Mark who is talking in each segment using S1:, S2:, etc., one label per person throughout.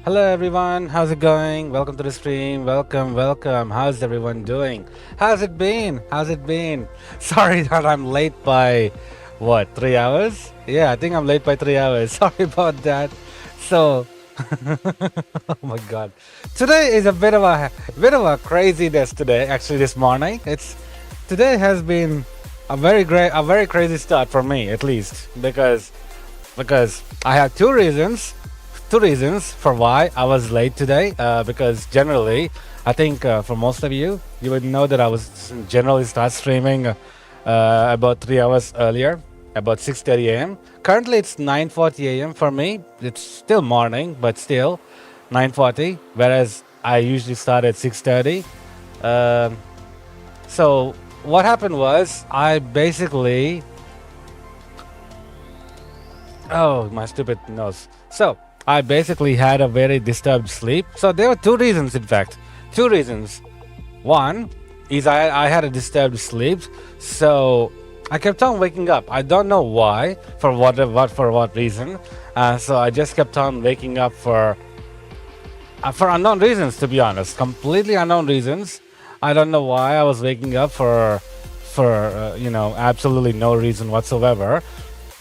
S1: Hello everyone, how's it going? Welcome to the stream. Welcome. How's everyone doing? How's it been? Sorry that I'm late by what, 3 hours? Yeah, I think I'm late by 3 hours. Sorry about that. So oh my god. Today is a bit of a craziness today, actually this morning. Today has been a very crazy start for me, at least, because I have two reasons for why I was late today. Because generally, I think for most of you, you would know that I was generally start streaming about 3 hours earlier, about 6:30 a.m. Currently, it's 9:40 a.m. for me. It's still morning, but still 9:40. Whereas I usually start at 6:30. So what happened was I basically. Oh, my stupid nose. So I basically had a very disturbed sleep. So there were two reasons, in fact. Two reasons. One is I had a disturbed sleep, so I kept on waking up. I don't know why, for what reason. So I just kept on waking up for unknown reasons, to be honest. Completely unknown reasons. I don't know why I was waking up for absolutely no reason whatsoever.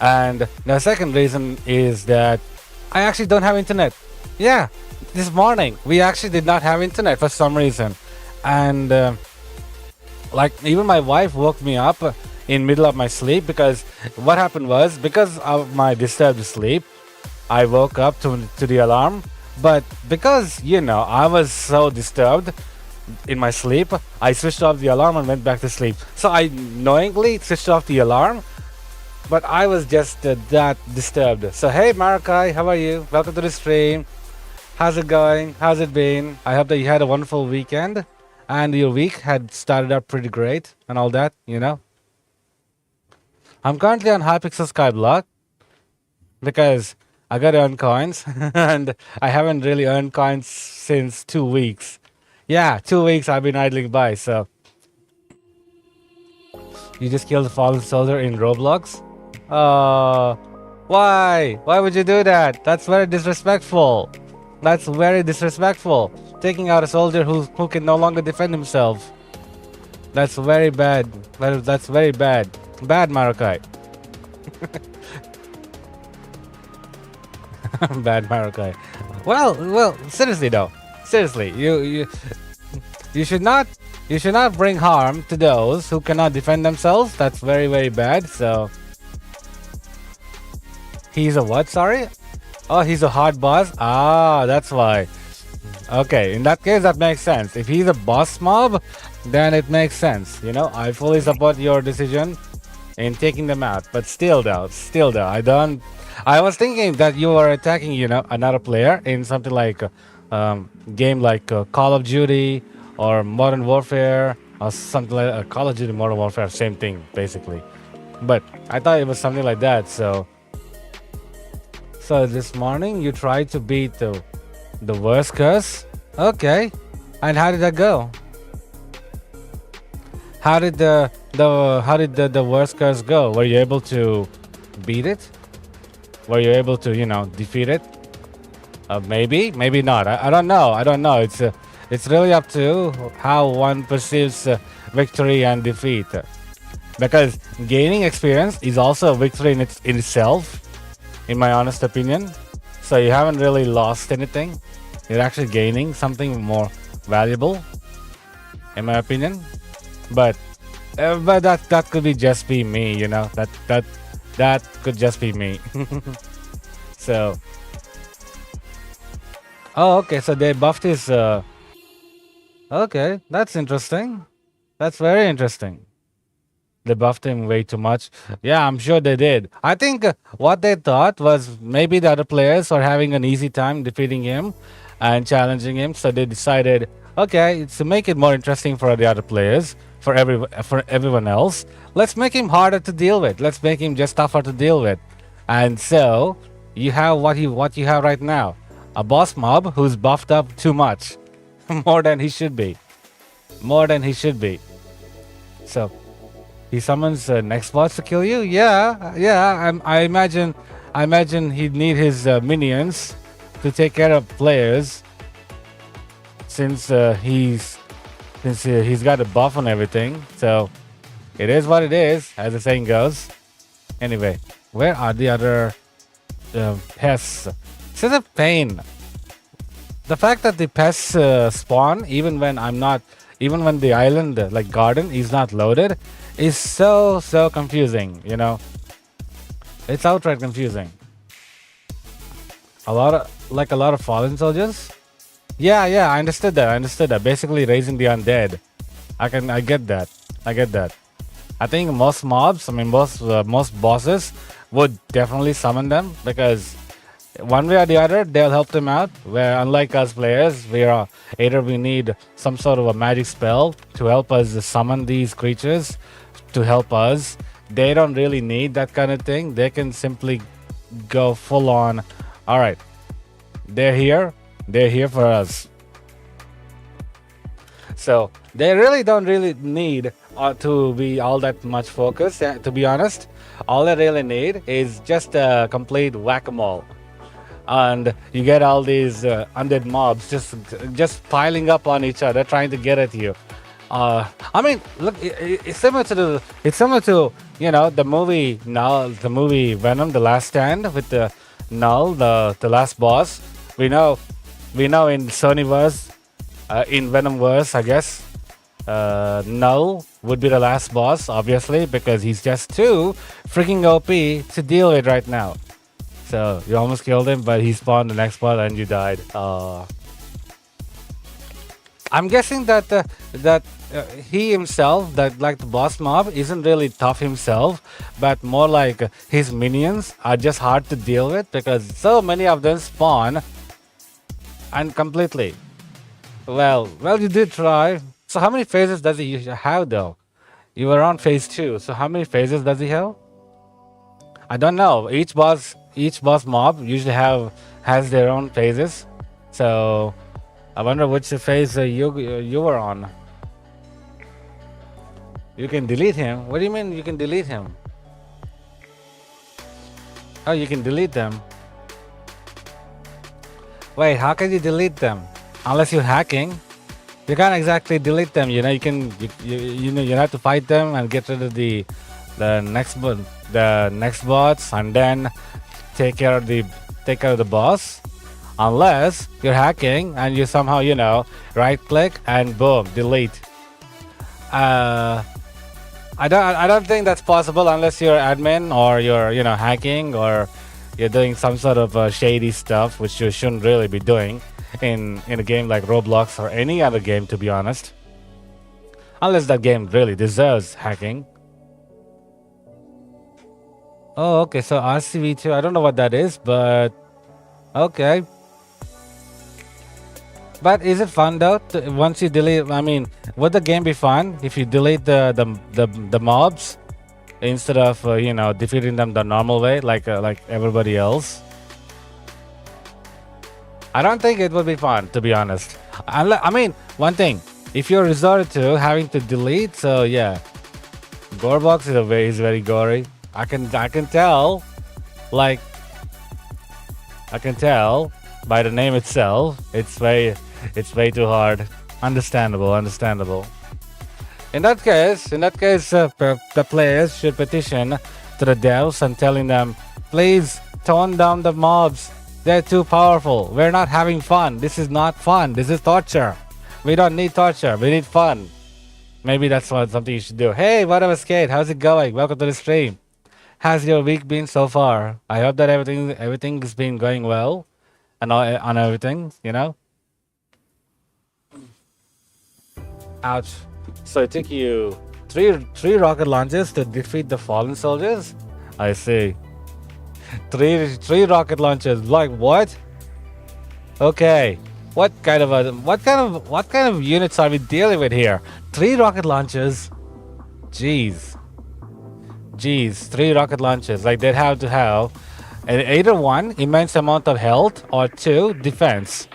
S1: And the second reason is that I actually don't have internet. Yeah, this morning we actually did not have internet for some reason, and like even my wife woke me up in middle of my sleep, because what happened was, because of my disturbed sleep, I woke up to the alarm. But because I was so disturbed in my sleep, I switched off the alarm and went back to sleep. So I knowingly switched off the alarm. But I was just that disturbed. So hey Marakai, how are you? Welcome to the stream. How's it going? How's it been? I hope that you had a wonderful weekend and your week had started out pretty great and all that, I'm currently on Hypixel Skyblock because I got to earn coins and I haven't really earned coins since 2 weeks. Yeah, 2 weeks I've been idling by. So you just killed a fallen soldier in Roblox? Why? Why would you do that? That's very disrespectful. Taking out a soldier who can no longer defend himself. That's very bad. That's very bad. Bad, Marakai. Bad, Marakai. Well, seriously though. Seriously, you should not bring harm to those who cannot defend themselves. That's very bad. So he's a what? Sorry? Oh, he's a hard boss? Ah, that's why. Okay, in that case, that makes sense. If he's a boss mob, then it makes sense. I fully support your decision in taking them out. But still though, I was thinking that you were attacking, another player in something like game like Call of Duty or Modern Warfare or something like Call of Duty Modern Warfare, same thing, basically. But I thought it was something like that, so this morning you tried to beat the worst curse? Okay. And how did that go? How did the worst curse go? Were you able to beat it? Were you able to, defeat it? Maybe not. I don't know. It's really up to how one perceives victory and defeat. Because gaining experience is also a victory in itself, in my honest opinion. So you haven't really lost anything. You're actually gaining something more valuable, in my opinion. But that could just be me, that could just be me. So oh, okay, so they buffed his okay, that's interesting. That's very interesting. They buffed him way too much. Yeah, I'm sure they did. I think what they thought was maybe the other players are having an easy time defeating him and challenging him, so they decided, okay, to make it more interesting for the other players, for everyone else, let's make him harder to deal with. Let's make him just tougher to deal with. And so you have what you have right now, a boss mob who's buffed up too much, more than he should be. So he summons next boss to kill you. Yeah. I imagine he'd need his minions to take care of players since he's got a buff on everything. So it is what it is, as the saying goes. Anyway, where are the other pests? This is a pain. The fact that the pests spawn even when even when the island like garden is not loaded, is so confusing. You know, it's outright confusing. A lot of fallen soldiers. Yeah, I understood that. Basically raising the undead. I get that. I think most mobs, most bosses would definitely summon them, because one way or the other they'll help them out. Where unlike us players, either we need some sort of a magic spell to help us summon these creatures to help us. They don't really need that kind of thing. They can simply go full on. All right, they're here for us. So they really don't need to be all that much focused. To be honest, all they really need is just a complete whack-a-mole, and you get all these undead mobs just piling up on each other, trying to get at you. Look, it's similar to the movie Null, the movie Venom: The Last Stand with the Null, the last boss. We know in Sonyverse, in Venomverse, I guess, Null would be the last boss, obviously, because he's just too freaking OP to deal with right now. So you almost killed him, but he spawned the next spot and you died. I'm guessing that he himself, that like the boss mob, isn't really tough himself, but more like his minions are just hard to deal with, because so many of them spawn and completely. Well, you did try. So how many phases does he have though? You were on phase 2, so how many phases does he have? I don't know. Each boss mob usually has their own phases. So I wonder which phase you were on. You can delete him. What do you mean you can delete him? Oh, you can delete them. Wait, how can you delete them? Unless you're hacking, you can't exactly delete them. You have to fight them and get rid of the next bots, and then take care of the boss. Unless you're hacking and you somehow right click and boom, delete. I don't think that's possible unless you're admin or you're hacking, or you're doing some sort of shady stuff, which you shouldn't really be doing in a game like Roblox or any other game, to be honest. Unless that game really deserves hacking. Oh, okay, so RCV2, I don't know what that is, but okay. But is it fun though? Once you delete, would the game be fun if you delete the mobs instead of defeating them the normal way, like everybody else? I don't think it would be fun, to be honest. One thing, if you're resorted to having to delete, so yeah, Gorebox is very gory. I can tell, I can tell by the name itself. It's way too hard. Understandable. In that case, the players should petition to the devs and telling them, please tone down the mobs. They're too powerful. We're not having fun. This is not fun. This is torture. We don't need torture. We need fun. Maybe that's something you should do. Hey, whatever, Skate. How's it going? Welcome to the stream. How's your week been so far? I hope that everything's been going well, and on everything. Ouch. So it took you three rocket launches to defeat the fallen soldiers? I see. Three rocket launches. Like what? Okay. What kind of units are we dealing with here? 3 rocket launches. Jeez, 3 rocket launches. Like they'd have to have either 1, immense amount of health, or 2, defense.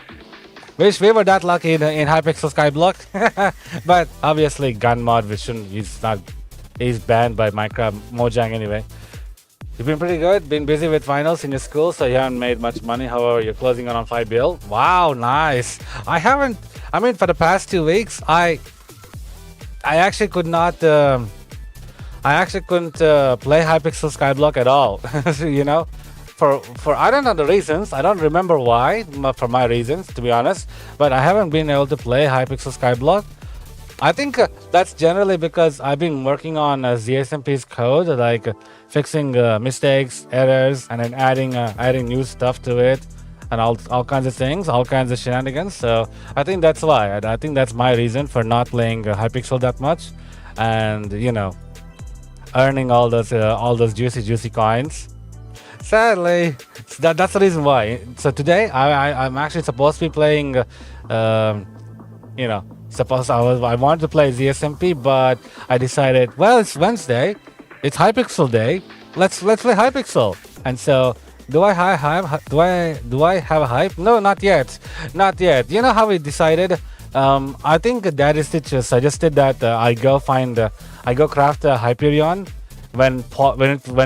S1: Wish we were that lucky in Hypixel Skyblock. But obviously gun mod, he's banned by Minecraft Mojang anyway. You've been pretty good. Been busy with finals in your school, so you haven't made much money. However, you're closing on 5 bill. Wow, nice. I haven't. I mean, for the past 2 weeks, I actually could not. I actually couldn't play Hypixel Skyblock at all. You know, for I don't know the reasons. I don't remember why. For my reasons, to be honest, but I haven't been able to play Hypixel Skyblock. I think that's generally because I've been working on ZSMP's code, like fixing mistakes, errors, and then adding new stuff to it, and all kinds of things, all kinds of shenanigans. So I think that's why. I think that's my reason for not playing Hypixel that much, and you know, earning all those juicy coins. Sadly, that's the reason why. So today I'm actually supposed to be playing, you know. Suppose I wanted to play ZSMP, but I decided, well, it's Wednesday, it's Hypixel Day. Let's play Hypixel. And so, do I have a hype? No, not yet, not yet. You know how we decided? I think Daddy Stitch suggested that I go craft a Hyperion when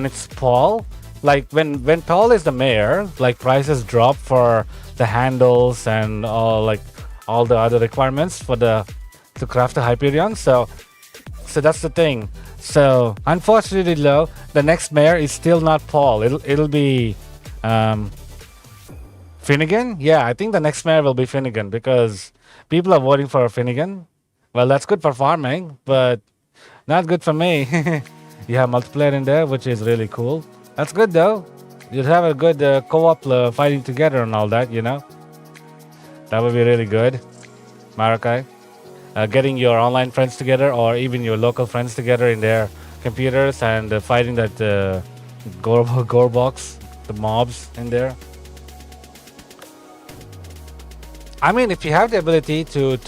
S1: it's Paul. Like when Paul is the mayor, like prices drop for the handles and all the other requirements to craft a Hyperion. So that's the thing. So unfortunately, though, the next mayor is still not Paul. It'll be Finnegan. Yeah, I think the next mayor will be Finnegan because people are voting for Finnegan. Well, that's good for farming, but not good for me. You have multiplayer in there, which is really cool. That's good though. You'd have a good co-op fighting together and all that, you know. That would be really good, Marakai. Getting your online friends together or even your local friends together in their computers and fighting that gore box, the mobs in there. I mean, if you have the ability to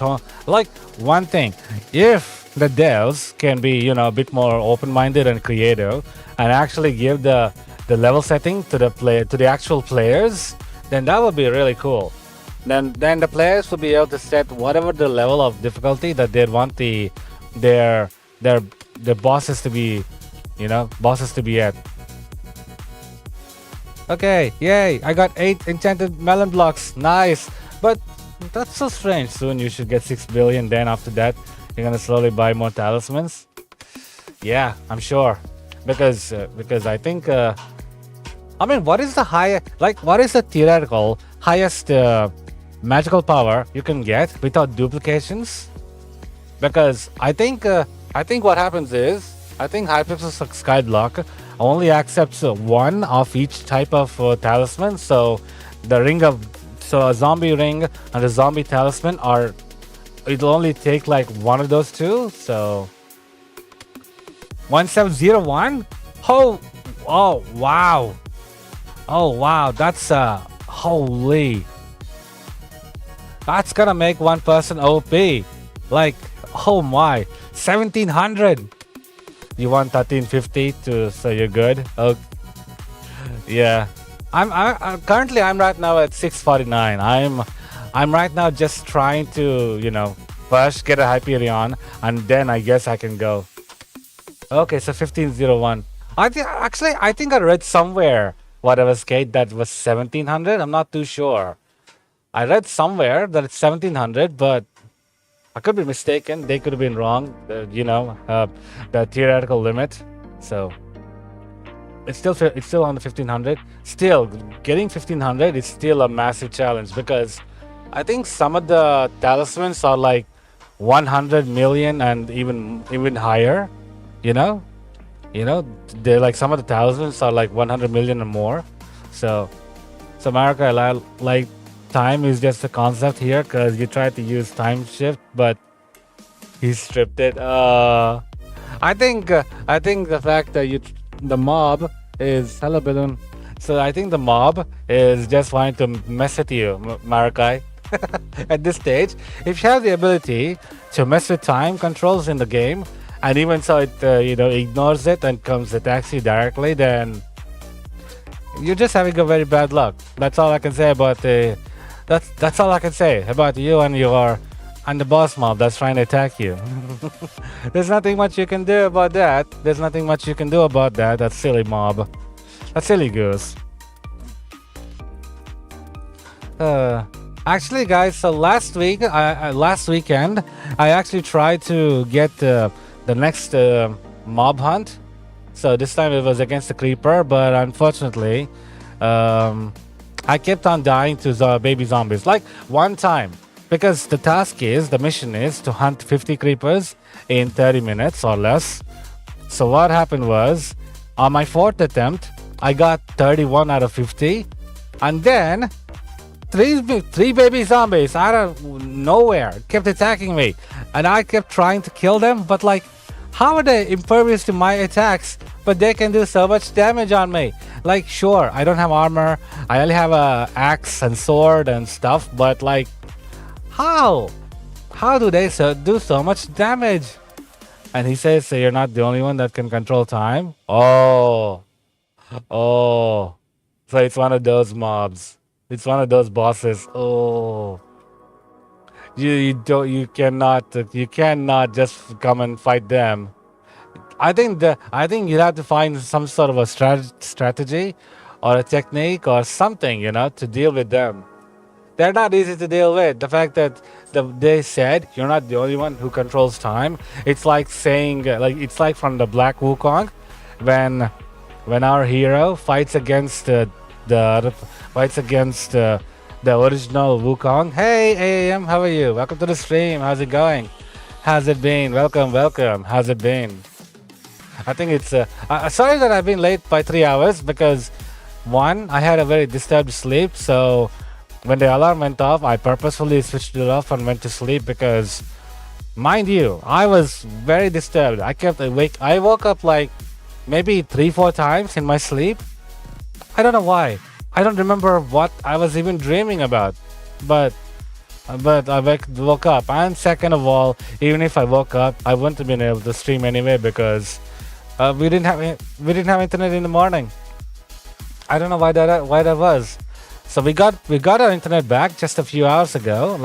S1: like one thing, if the devs can be, you know, a bit more open-minded and creative and actually give the level setting to the actual players, then that would be really cool. Then the players will be able to set whatever the level of difficulty that they want their bosses to be, you know, at. Okay, yay! I got 8 enchanted melon blocks. Nice, but that's so strange. Soon you should get 6 billion. Then after that, you're gonna slowly buy more talismans. Yeah, I'm sure, because I think. I mean, what is the what is the theoretical highest magical power you can get without duplications? Because I think what happens is, I think Hypixel Skyblock only accepts one of each type of talisman. So a zombie ring and a zombie talisman it'll only take like one of those two. So 1701. Oh wow. Oh wow, that's holy. That's gonna make one person OP. Like, oh my, 1700. You want 1350 so you're good. Oh, yeah. I'm currently right now at 649. I'm right now just trying to, you know, first get a Hyperion and then I guess I can go. Okay, so 1501. I think I read somewhere whatever skate that was 1700. I'm not too sure. I read somewhere that it's 1700, but I could be mistaken. They could have been wrong. You know, the theoretical limit. So it's still on the 1500. Still, getting 1500 is still a massive challenge because I think some of the talismans are like 100 million and even higher. You know, they're like some of the talismans are like 100 million or more. So Marika, like time is just a concept here because you tried to use time shift, but he stripped it. I think the fact that the mob is hello balloon. So I think the mob is just wanting to mess with you, Marakai. At this stage, if you have the ability to mess with time controls in the game, and even so it ignores it and attacks you directly, then you're just having a very bad luck. That's all I can say about that's all I can say about you and the boss mob that's trying to attack you. There's nothing much you can do about that. That silly mob. A silly goose. Uh, Actually, guys, so last weekend, I actually tried to get the next mob hunt. So this time it was against the creeper, but unfortunately, I kept on dying to baby zombies. Like one time, because the mission is to hunt 50 creepers in 30 minutes or less. So what happened was, on my fourth attempt, I got 31 out of 50, and then three baby zombies out of nowhere kept attacking me, and I kept trying to kill them, but like, how are they impervious to my attacks, but they can do so much damage on me? Like, sure, I don't have armor, I only have a axe and sword and stuff, but like, how do they do so much damage? And he says, so you're not the only one that can control time. Oh, so it's one of those mobs. It's one of those bosses. Oh, you cannot just come and fight them. I think you'd have to find some sort of a strategy, or a technique, or something, to deal with them. They're not easy to deal with. The fact that they said you're not the only one who controls time. It's like saying, it's like from the Black Wukong, when our hero fights against the original Wukong. Hey AAM, how are you? Welcome to the stream. How's it going? How's it been? Welcome. How's it been? I think it's sorry that I've been late by 3 hours, because one, I had a very disturbed sleep, so when the alarm went off, I purposefully switched it off and went to sleep, because mind you, I was very disturbed. I kept awake. I woke up like maybe 3-4 times in my sleep. I don't know why. I don't remember what I was even dreaming about, but I woke up. And second of all, even if I woke up, I wouldn't have been able to stream anyway, because we didn't have internet in the morning. I don't know why that was. So we got our internet back just a few hours ago,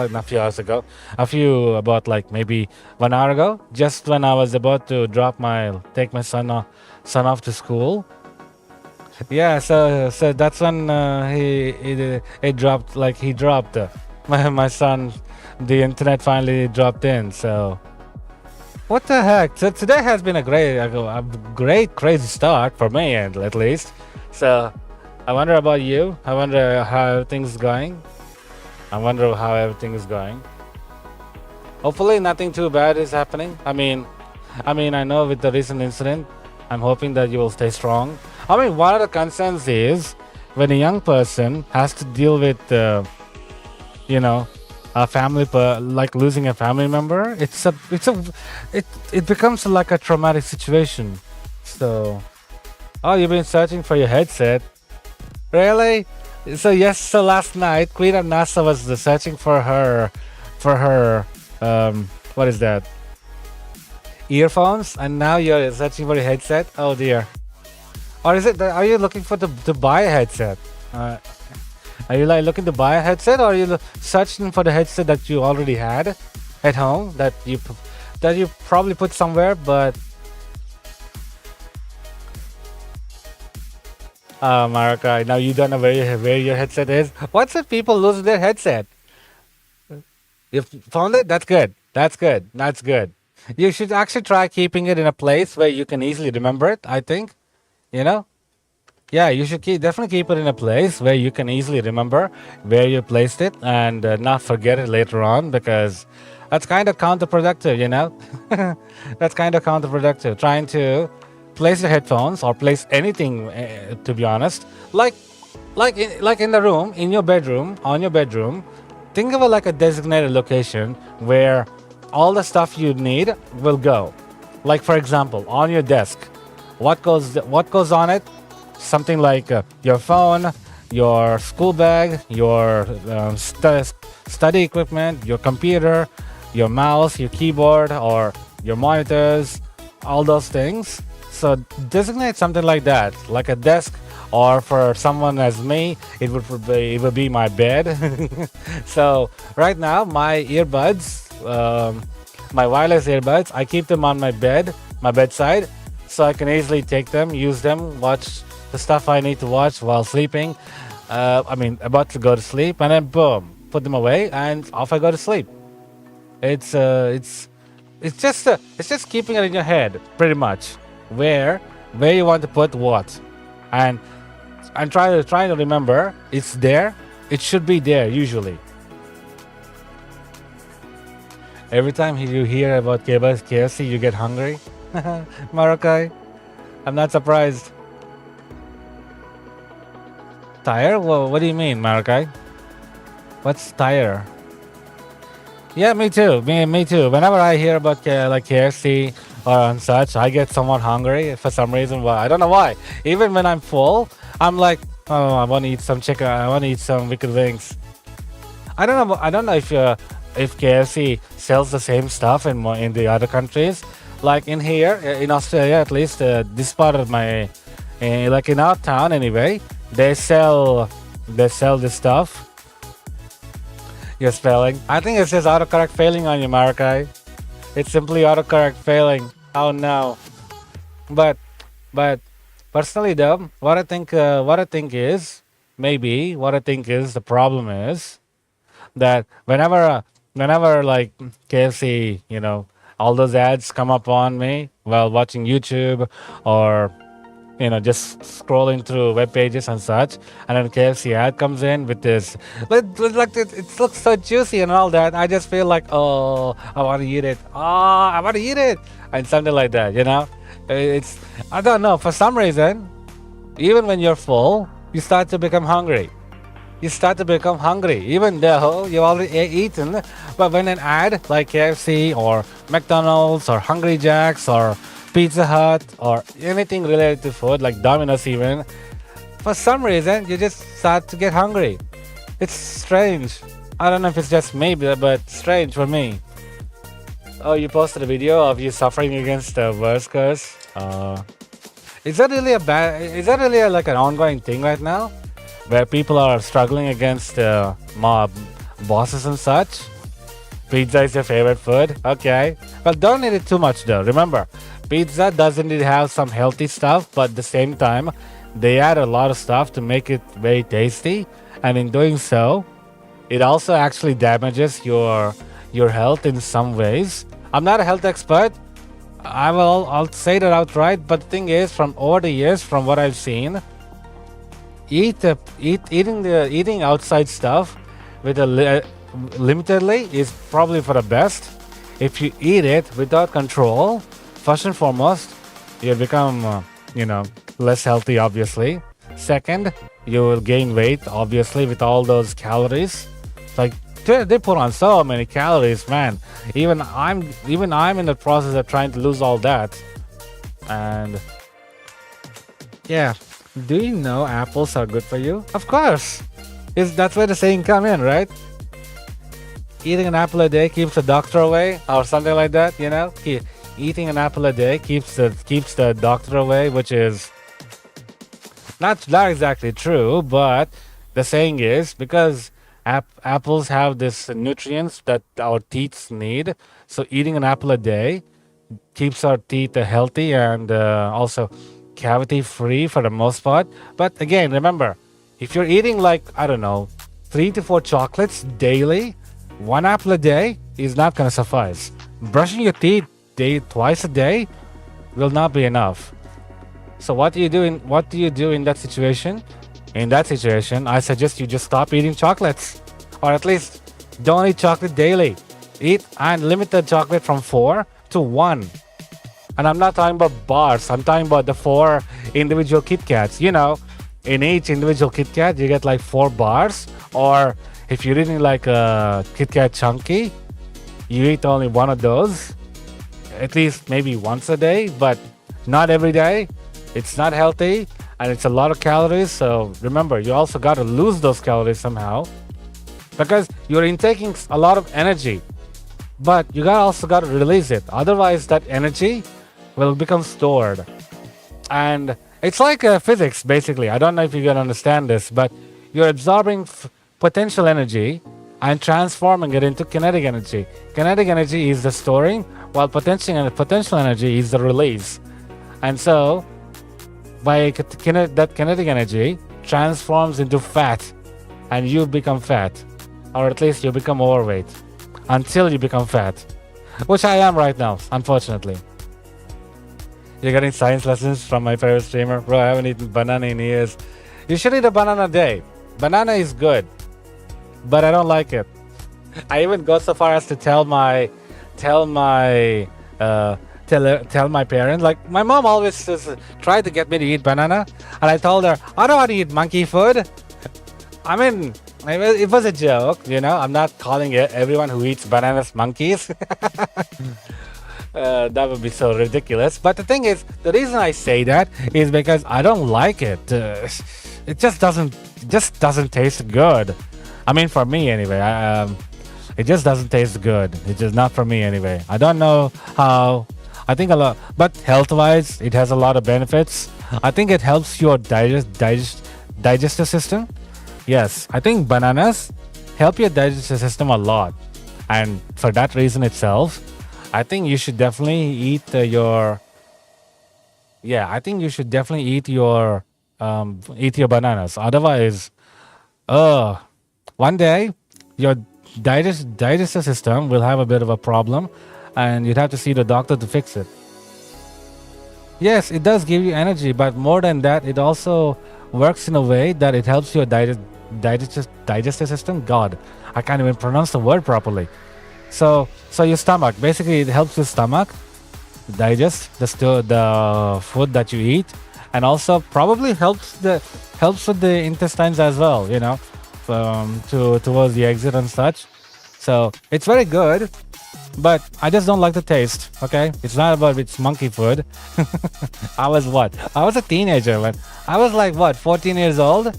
S1: about like maybe 1 hour ago, just when I was about to take my son off to school. Yeah, so that's when he dropped my son. The internet finally dropped in. So what the heck? So today has been a great crazy start for me, and at least. So I wonder about you. I wonder how everything's going. Hopefully nothing too bad is happening. I mean, I know with the recent incident, I'm hoping that you will stay strong. I mean, one of the concerns is when a young person has to deal with, a family, like losing a family member. It becomes like a traumatic situation. So, oh, you've been searching for your headset, really? So last night, Queen of NASA was searching for her, what is that? Earphones, and now you're searching for your headset. Oh dear. Or is it? Are you looking to buy a headset? Are you like looking to buy a headset, or are you searching for the headset that you already had at home that you probably put somewhere? But Marika, now you don't know where your headset is. What's if people lose their headset? You found it? That's good. You should actually try keeping it in a place where you can easily remember it, I think. Yeah, you should definitely keep it in a place where you can easily remember where you placed it, and not forget it later on, because that's kind of counterproductive, That's kind of counterproductive, trying to place the headphones or place anything, to be honest. Like in the room, in your bedroom, on your bedroom, think of it like a designated location where all the stuff you need will go. Like, for example, on your desk, what goes on it? Something like your phone, your school bag, your study equipment, your computer, your mouse, your keyboard, or your monitors, all those things. So designate something like that, like a desk, or for someone as me, it would be my bed. So right now, my earbuds, my wireless earbuds, I keep them on my bedside, so I can easily take them, use them, watch the stuff I need to watch while sleeping. I mean, about to go to sleep, and then boom, put them away, and off I go to sleep. It's just keeping it in your head, pretty much, where you want to put what, and try to remember it's there. It should be there usually. Every time you hear about KFC, you get hungry. Marakai, I'm not surprised. Tire? Well, what do you mean, Marakai? What's tire? Yeah, me too. Me too. Whenever I hear about like KFC or and such, I get somewhat hungry for some reason. Why? I don't know why. Even when I'm full, I'm like, oh, I want to eat some chicken. I want to eat some wicked wings. I don't know. I don't know if KFC sells the same stuff in the other countries. Like in here, in Australia, at least, this part of my, like in our town anyway, they sell this stuff. You're spelling. I think it says autocorrect failing on you, Marakai. It's simply autocorrect failing. Oh no. But personally though, what I think is the problem is that whenever like KFC, all those ads come up on me while watching YouTube or just scrolling through web pages and such, and then KFC ad comes in with this, like it looks so juicy and all that. I just feel like, oh, I want to eat it. Oh, I want to eat it, and something like that. It's, I don't know, for some reason, even when you're full, you start to become hungry. Even though you already eaten. But when an ad like KFC or McDonald's or Hungry Jack's or Pizza Hut or anything related to food, like Domino's even, for some reason you just start to get hungry. It's strange. I don't know if it's just me, but strange for me. Oh, you posted a video of you suffering against the worst curse. Is that really like an ongoing thing right now, where people are struggling against mob bosses and such? Pizza is your favorite food? Okay. Well, don't eat it too much though. Remember, pizza does indeed have some healthy stuff, but at the same time, they add a lot of stuff to make it very tasty. And in doing so, it also actually damages your health in some ways. I'm not a health expert. I'll say that outright. But the thing is, from over the years, from what I've seen, eating outside stuff with limitedly is probably for the best. If you eat it without control, first and foremost, you'll become less healthy, obviously. Second, you will gain weight, obviously, with all those calories. Like they put on so many calories, man. Even I'm in the process of trying to lose all that. And yeah, do you know apples are good for you? Of course. That's where the saying come in, right? Eating an apple a day keeps the doctor away, or something like that. Eating an apple a day keeps the doctor away, which is not exactly true, but the saying is because apples have this nutrients that our teeth need. So eating an apple a day keeps our teeth healthy and also cavity free for the most part. But again, remember, if you're eating like, I don't know, 3 to 4 chocolates daily, 1 apple a day is not going to suffice. Brushing your teeth twice a day will not be enough. So what do you do in that situation? In that situation, I suggest you just stop eating chocolates, or at least don't eat chocolate daily. Eat and limit the chocolate from 4 to 1. And I'm not talking about bars. I'm talking about the 4 individual Kit Kats. In each individual Kit Kat, you get like 4 bars. Or if you're eating like a Kit Kat Chunky, you eat only 1 of those. At least maybe once a day, but not every day. It's not healthy and it's a lot of calories. So remember, you also got to lose those calories somehow, because you're intaking a lot of energy, but you also got to release it. Otherwise, that energy will become stored. And it's like physics, basically. I don't know if you can understand this, but you're absorbing potential energy and transforming it into kinetic energy. Kinetic energy is the storing, while potential energy is the release. And so, that kinetic energy transforms into fat, and you become fat, or at least you become overweight until you become fat, which I am right now, unfortunately. You're getting science lessons from my favorite streamer? Bro, I haven't eaten banana in years. You should eat a banana a day. Banana is good, but I don't like it. I even go so far as to tell my parents. Like, my mom always tried to get me to eat banana, and I told her I don't want to eat monkey food. I mean, it was a joke, you know. I'm not calling everyone who eats bananas monkeys. That would be so ridiculous. But the thing is, the reason I say that is because I don't like it. It just doesn't taste good. I mean, for me anyway. It just doesn't taste good. It's just not for me anyway. I don't know how. I think a lot, but health-wise, it has a lot of benefits. I think it helps your digestive system. Yes, I think bananas help your digestive system a lot, and for that reason itself, I think you should definitely eat your. Yeah, I think you should definitely eat your bananas. Otherwise, one day your digestive system will have a bit of a problem, and you'd have to see the doctor to fix it. Yes, it does give you energy, but more than that, it also works in a way that it helps your digestive system. God, I can't even pronounce the word properly. So your stomach, basically, it helps your stomach digest the food that you eat, and also probably helps with the intestines as well. You know, towards the exit and such. So it's very good, but I just don't like the taste. Okay, it's not about it's monkey food. I was a teenager when I was like 14 years old,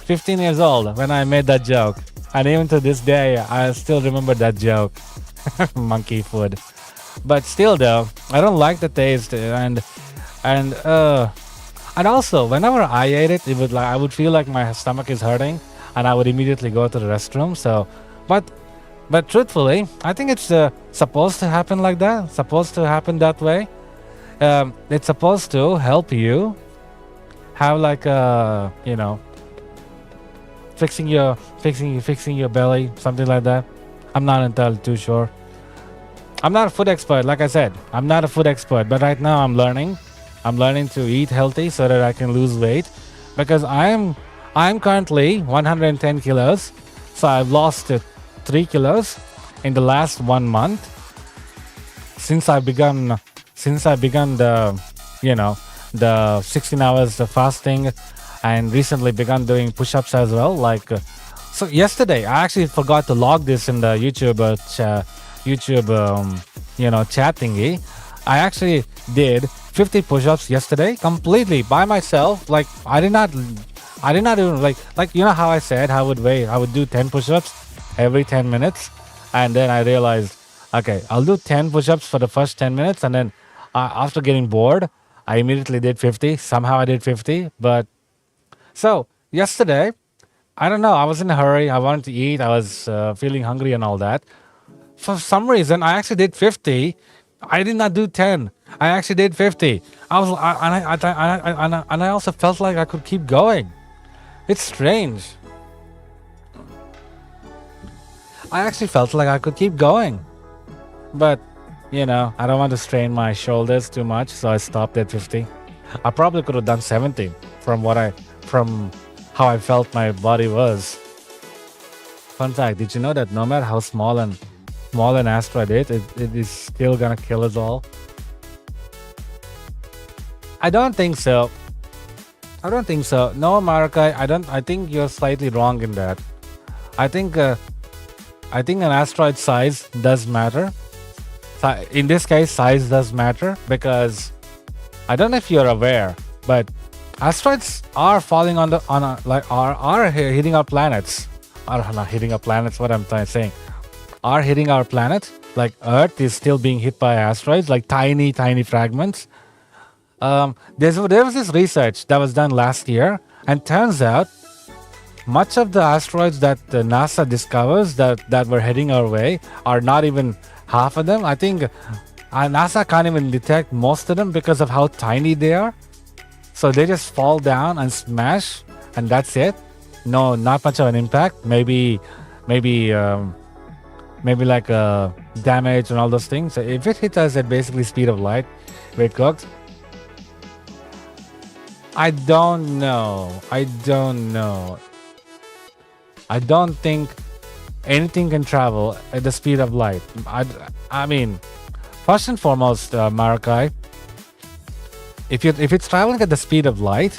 S1: 15 years old when I made that joke, and even to this day I still remember that joke. Monkey food. But still though, I don't like the taste, and also whenever I ate it, I would feel like my stomach is hurting, and I would immediately go to the restroom. So, but truthfully, I think it's supposed to happen like that. Supposed to happen that way. It's supposed to help you have like fixing your belly, something like that. I'm not entirely too sure. I'm not a food expert, like I said. I'm not a food expert, but right now I'm learning. I'm learning to eat healthy so that I can lose weight, because I'm currently 110 kilos. So I've lost 3 kilos in the last 1 month since I begun the 16 hours of fasting, and recently begun doing push-ups as well. So yesterday I actually forgot to log this in the YouTube chat thingy. I actually did 50 push-ups yesterday completely by myself. Like I did not even like you know how I said I would do 10 push-ups every 10 minutes, and then I realized, okay, I'll do 10 push-ups for the first 10 minutes, and then after getting bored, I immediately did 50. Somehow I did 50. But so yesterday, I don't know, I was in a hurry. I wanted to eat. I was feeling hungry and all that. For some reason, I actually did 50. I did not do 10. I actually did 50. I also felt like I could keep going. It's strange. I actually felt like I could keep going. But, I don't want to strain my shoulders too much, so I stopped at 50. I probably could have done 70 from how I felt my body was. Fun fact, did you know that no matter how small an asteroid is, it is still gonna kill us all? I don't think so. No, Marakai, I think you're slightly wrong in that. I think an asteroid size does matter. In this case, size does matter, because I don't know if you're aware, but asteroids are falling are hitting our planets. Are not hitting our planets. What I'm saying, are hitting our planet. Like Earth is still being hit by asteroids, like tiny fragments. There was this research that was done last year, and turns out much of the asteroids that NASA discovers that were heading our way are not even half of them. I think NASA can't even detect most of them because of how tiny they are. So they just fall down and smash, and that's it. No, not much of an impact. Maybe like damage and all those things. So if it hits us at basically speed of light, it cooks. I don't know. I don't think anything can travel at the speed of light. I mean, first and foremost, Marakai, if it's traveling at the speed of light,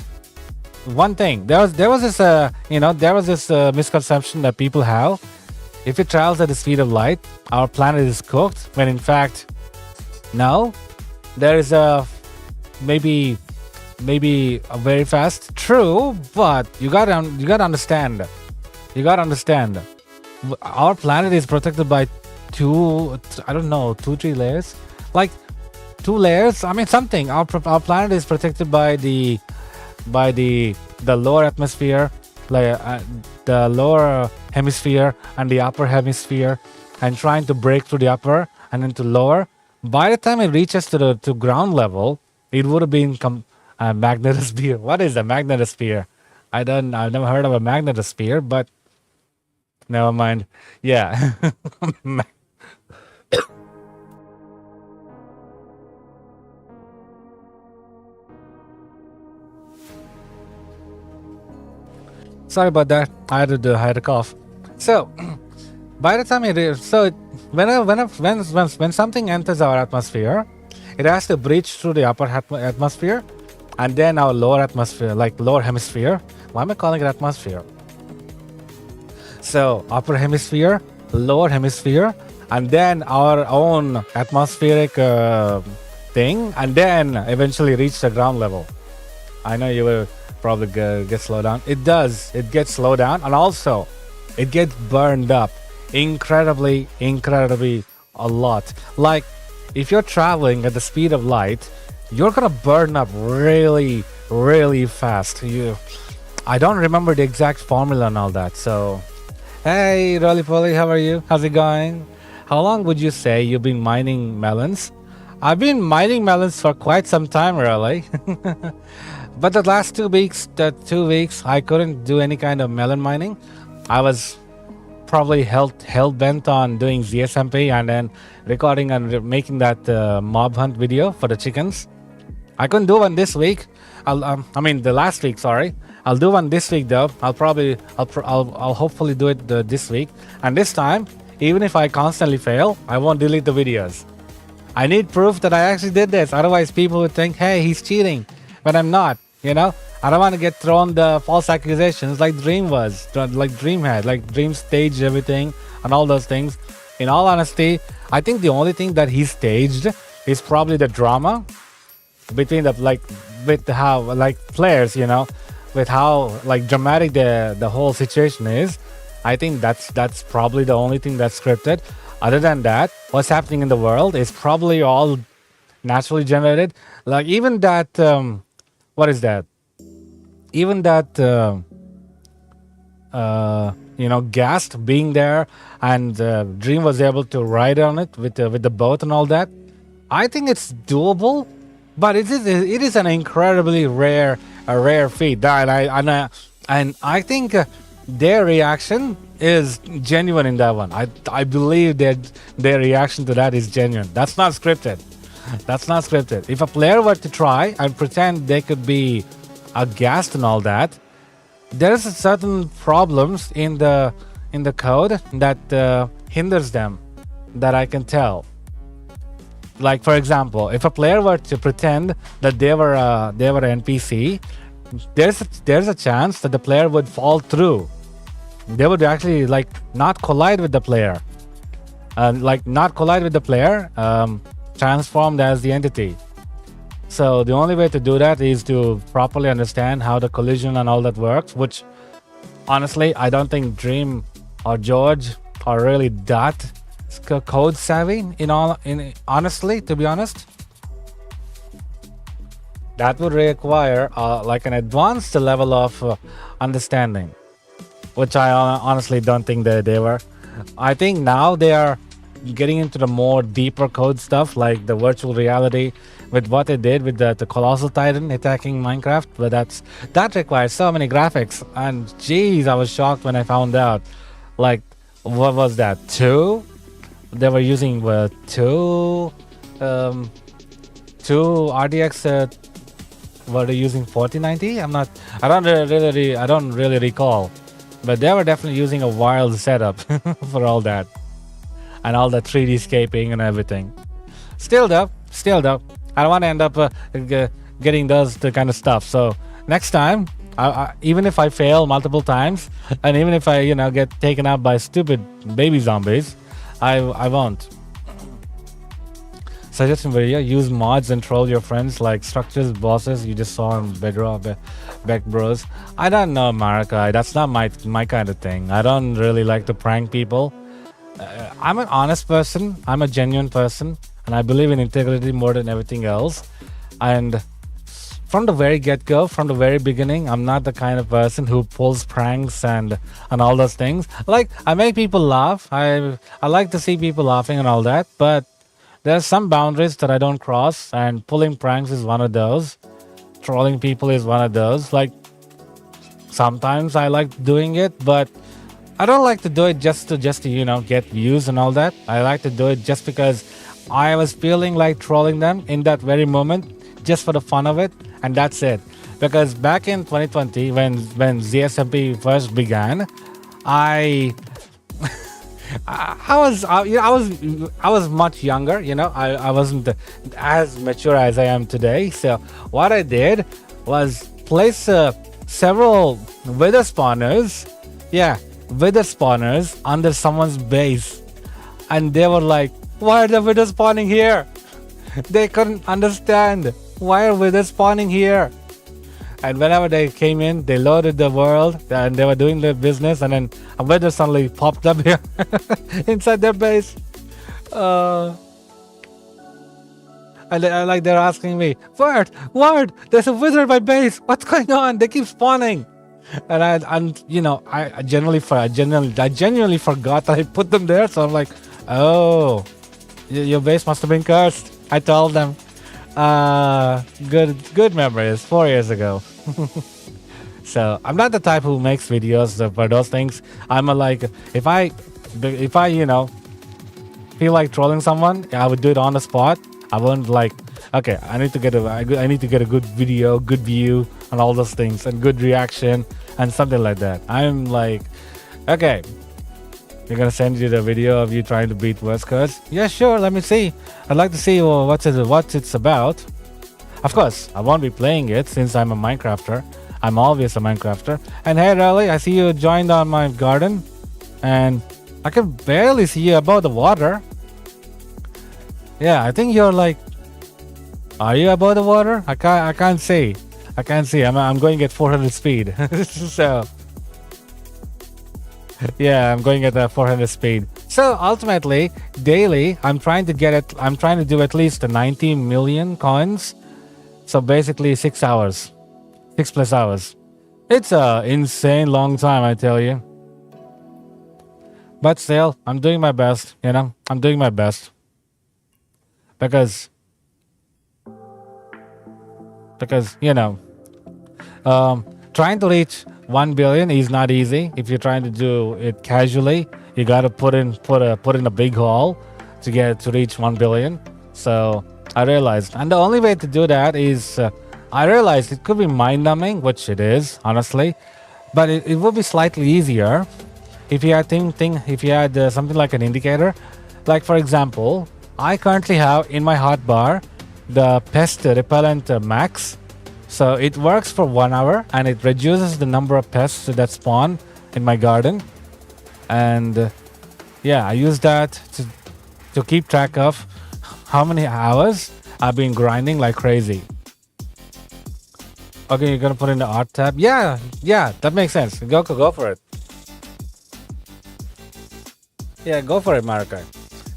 S1: one thing there was this misconception that people have. If it travels at the speed of light, our planet is cooked. When in fact, no, there is a maybe a very fast. True, but you gotta understand. Our planet is protected by two, 3 layers, like 2 layers. I mean something. Our planet is protected by the lower atmosphere, like the lower hemisphere and the upper hemisphere, and trying to break through the upper and into lower. By the time it reaches to ground level, it would have been a magnetosphere. What is a magnetosphere? I've never heard of a magnetosphere, but never mind. Yeah. Sorry about that. I had a cough. So, by the time when something enters our atmosphere, it has to breach through the upper atmosphere, and then our lower atmosphere, like lower hemisphere. Why am I calling it atmosphere? So, upper hemisphere, lower hemisphere, and then our own atmospheric thing, and then eventually reach the ground level. I know you will probably get slowed down. It does. It gets slowed down, and also it gets burned up incredibly a lot. Like if you're traveling at the speed of light, you're gonna burn up really fast. I don't remember the exact formula and all that. So hey Rolly Polly, how are you? How's it going? How long would you say you've been mining melons? I've been mining melons for quite some time, really. But the last 2 weeks, I couldn't do any kind of melon mining. I was probably hell bent on doing ZSMP and then recording and making that mob hunt video for the chickens. I couldn't do one this week. The last week, sorry. I'll do one this week though. I'll hopefully do it this week. And this time, even if I constantly fail, I won't delete the videos. I need proof that I actually did this. Otherwise, people would think, hey, he's cheating. But I'm not. I don't want to get thrown the false accusations like Dream was, like Dream had, like Dream staged everything and all those things. In all honesty, I think the only thing that he staged is probably the drama between with how like players, with how like dramatic the whole situation is. I think that's probably the only thing that's scripted. Other than that, what's happening in the world is probably all naturally generated. Like even that. What is that? Even that, Ghast being there, and Dream was able to ride on it with the boat and all that. I think it's doable, but it is an incredibly rare feat. And I think their reaction is genuine in that one. I believe that their reaction to that is genuine. That's not scripted. That's not scripted. If a player were to try and pretend they could be aghast and all that, there's certain problems in the code that hinders them, that I can tell. Like for example, if a player were to pretend that they were an NPC, there's a chance that the player would fall through. They would actually not collide with the player, transformed as the entity. So the only way to do that is to properly understand how the collision and all that works, which honestly I don't think Dream or George are really that code savvy honestly, to be honest. That would require an advanced level of understanding, which I honestly don't think that they were. I think now they are getting into the more deeper code stuff, like the virtual reality with what they did with the Colossal Titan attacking Minecraft. But that requires so many graphics. And geez, I was shocked when I found out. Like, what was that? They were using two RDX. Were they using 4090? I don't really recall. But they were definitely using a wild setup for all that. And all the 3D scaping and everything. Still though, I don't want to end up getting the kind of stuff. So next time, even if I fail multiple times, and even if I get taken out by stupid baby zombies, I won't. Suggestion video: use mods and troll your friends like structures bosses you just saw on Bedrock Beck Bros. I don't know, Marakai. That's not my kind of thing. I don't really like to prank people. I'm an honest person. I'm a genuine person, and I believe in integrity more than everything else. And from the very get-go, from the very beginning, I'm not the kind of person who pulls pranks and all those things. Like, I make people laugh. I like to see people laughing and all that, but there's some boundaries that I don't cross, and pulling pranks is one of those. Trolling people is one of those. Like, sometimes I like doing it, but I don't like to do it just to get views and all that. I like to do it just because I was feeling like trolling them in that very moment, just for the fun of it, and that's it. Because back in 2020, when ZSMP first began, I was much younger. I wasn't as mature as I am today. So what I did was place several wither spawners. Yeah. Wither spawners under someone's base, and they were like, why are the wither spawning here? They couldn't understand why are wither spawning here. And whenever they came in, they loaded the world and they were doing their business, and then a wither suddenly popped up here inside their base. And they're asking me, Word, there's a wither in my base, what's going on? They keep spawning. And I genuinely forgot that I put them there. So I'm like, oh, your base must have been cursed. I told them. Good memories. 4 years ago. So I'm not the type who makes videos for those things. I'm if I feel like trolling someone, I would do it on the spot. I wouldn't okay, I need to get a good video, good view, and all those things, and good reaction, and something like that. I'm like, okay, you're gonna send you the video of you trying to beat Worst Curse? Yeah, sure. Let me see. I'd like to see what it's about. Of course, I won't be playing it since I'm a Minecrafter. I'm always a Minecrafter. And hey, Riley, I see you joined on my garden, and I can barely see you above the water. Yeah, I think you're like, are you above the water? I can't see. I'm going at 400 speed. So yeah, I'm going at 400 speed. So ultimately, daily, I'm trying to do at least 90 million coins. So basically 6 hours. 6+ hours. It's a insane long time, I tell you. But still, I'm doing my best, I'm doing my best. Because trying to reach 1 billion is not easy. If you're trying to do it casually, you gotta put in a big haul to reach 1 billion. So I realized, and the only way to do that is I realized it could be mind-numbing, which it is, honestly, but it would be slightly easier if you had something like an indicator. Like, for example, I currently have in my hotbar the pest repellent max. So it works for 1 hour, and it reduces the number of pests that spawn in my garden. And yeah, I use that to keep track of how many hours I've been grinding like crazy. Okay, you're gonna put in the art tab. Yeah, that makes sense. Go for it. Yeah, go for it, Marika.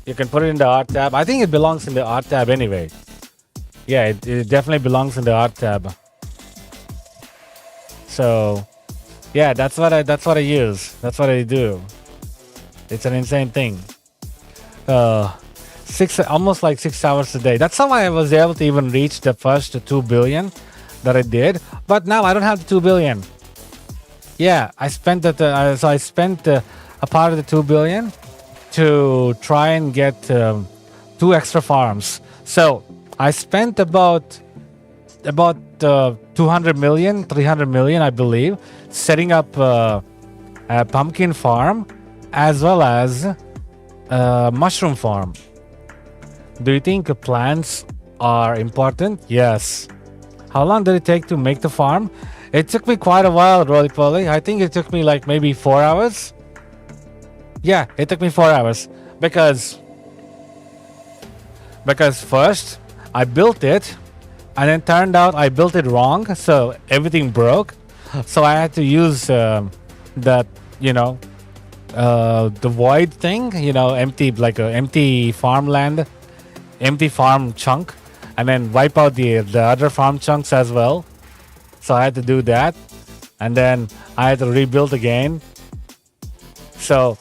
S1: You can put it in the art tab. I think it belongs in the art tab anyway. Yeah, it definitely belongs in the art tab. So yeah, that's what I use. That's what I do. It's an insane thing. almost like 6 hours a day. That's how I was able to even reach the first 2 billion that I did. But now I don't have the 2 billion. Yeah, I spent that. So I spent a part of the 2 billion to try and get 2 extra farms. So I spent about 200 million, 300 million, I believe, setting up a pumpkin farm as well as a mushroom farm. Do you think plants are important? Yes. How long did it take to make the farm? It took me quite a while, roly-poly. I think it took me like maybe 4 hours. Yeah, it took me 4 hours because first I built it, and then turned out I built it wrong, so everything broke. So I had to use that, the void thing, empty, like a empty farmland, empty farm chunk, and then wipe out the other farm chunks as well. So I had to do that, and then I had to rebuild again. So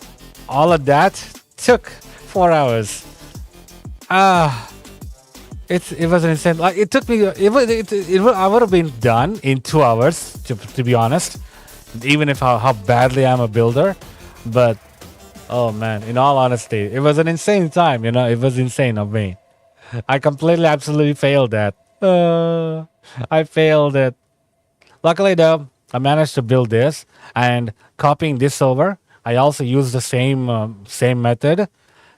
S1: all of that took 4 hours. It was an insane. Like, it took me. I would have been done in 2 hours, to be honest. Even if how badly I'm a builder, but oh man, in all honesty, it was an insane time. It was insane of me. I completely, absolutely failed that. I failed it. Luckily though, I managed to build this, and copying this over, I also used the same method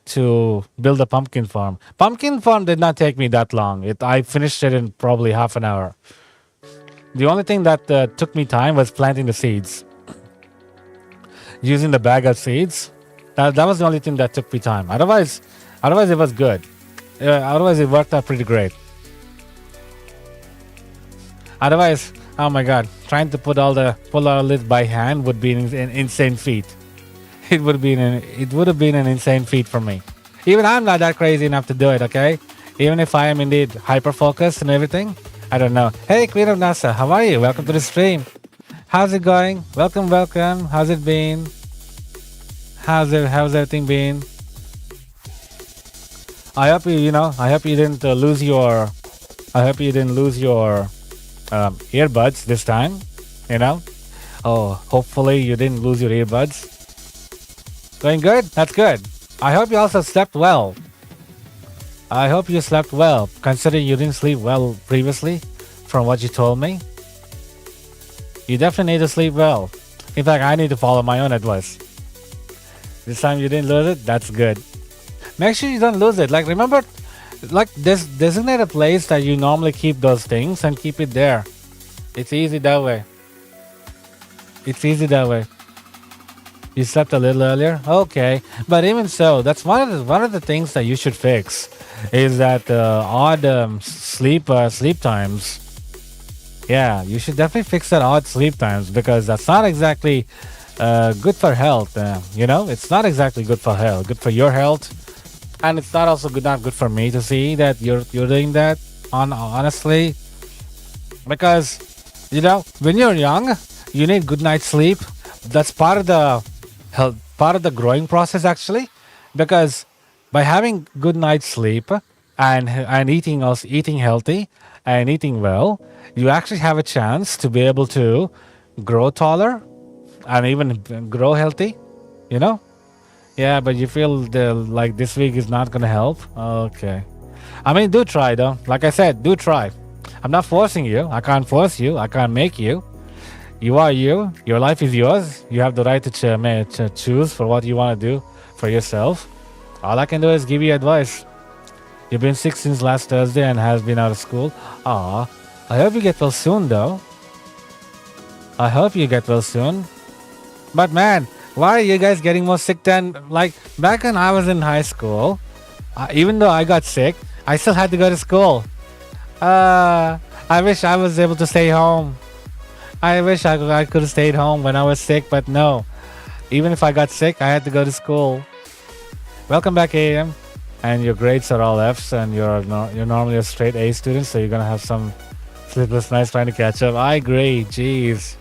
S1: to build a pumpkin farm. Pumpkin farm did not take me that long. I finished it in probably half an hour. The only thing that took me time was planting the seeds. Using the bag of seeds. That was the only thing that took me time. Otherwise it was good. Otherwise it worked out pretty great. Otherwise, oh my god, trying to pull all this by hand would be an insane feat. It would have been an insane feat for me. Even I'm not that crazy enough to do it, okay? Even if I am indeed hyper focused and everything, I don't know. Hey, Queen of NASA, how are you? Welcome to the stream. How's it going? Welcome. How's it been? How's everything been? I hope you didn't lose your earbuds this time. Oh, hopefully you didn't lose your earbuds. Going good? That's good. I hope you also slept well. I hope you slept well, considering you didn't sleep well previously, from what you told me. You definitely need to sleep well. In fact, I need to follow my own advice. This time you didn't lose it? That's good. Make sure you don't lose it. Like, remember, designate a place that you normally keep those things and keep it there. It's easy that way. You slept a little earlier? Okay. But even so, that's one of the things that you should fix, is that odd sleep times. Yeah, you should definitely fix that odd sleep times, because that's not exactly good for health. It's not exactly good for health. Good for your health, and it's not good for me to see that you're doing that. Honestly, because when you're young, you need good night's sleep. That's part of the growing process, actually, because by having good night's sleep and eating healthy and eating well, you actually have a chance to be able to grow taller and even grow healthy. Yeah, but you feel like this week is not gonna help. Okay, I mean, do try though. Like I said, do try. I'm not forcing you. I can't force you. I can't make you. You are you. Your life is yours. You have the right to choose for what you want to do for yourself. All I can do is give you advice. You've been sick since last Thursday and has been out of school. I hope you get well soon, though. I hope you get well soon. But man, why are you guys getting more sick than, like, back when I was in high school? Even though I got sick, I still had to go to school. I wish I was able to stay home. I wish I could have stayed home when I was sick, but no. Even if I got sick, I had to go to school. Welcome back, AM. And your grades are all Fs, and you're normally a straight A student, so you're gonna have some sleepless nights trying to catch up. I agree. Jeez.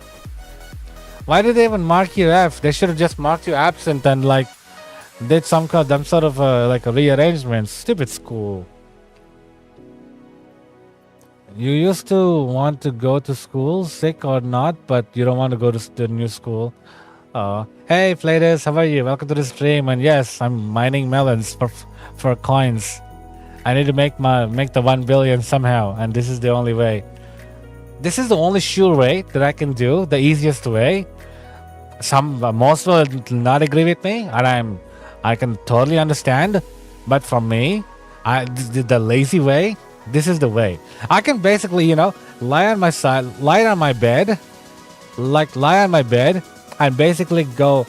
S1: Why did they even mark you F? They should have just marked you absent and
S2: did some sort of like a rearrangement. Stupid school. You used to want to go to school, sick or not, but you don't want to go to the new school. Hey, Flatus, how are you? Welcome to the stream. And yes, I'm mining melons for coins. I need to make the 1 billion somehow, and this is the only way. This is the only sure way that I can do, the easiest way. Most will not agree with me, and I can totally understand. But for me, the lazy way. This is the way. I can basically, lie on my side, lie on my bed, and basically go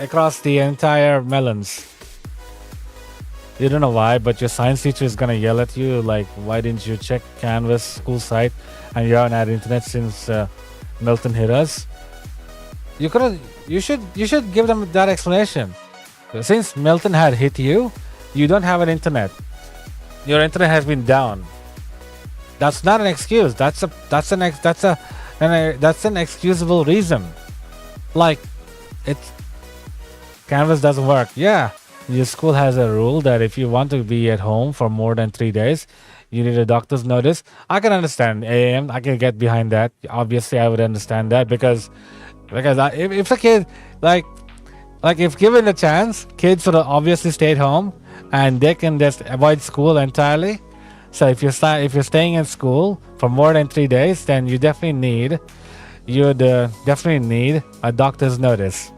S2: across the entire melons. You don't know why, but your science teacher is gonna yell at you like, why didn't you check Canvas school site and you haven't had internet since Milton hit us? You should give them that explanation. Since Milton had hit you, you don't have an internet. Your internet has been down. That's not an excuse. That's an excusable reason. Like, Canvas doesn't work. Yeah, your school has a rule that if you want to be at home for more than 3 days, you need a doctor's notice. I can understand AM. I can get behind that. Obviously, I would understand that because if a kid like if given a chance, kids would obviously stay at home and they can just avoid school entirely. So if you're staying in school for more than 3 days, then you definitely need a doctor's notice.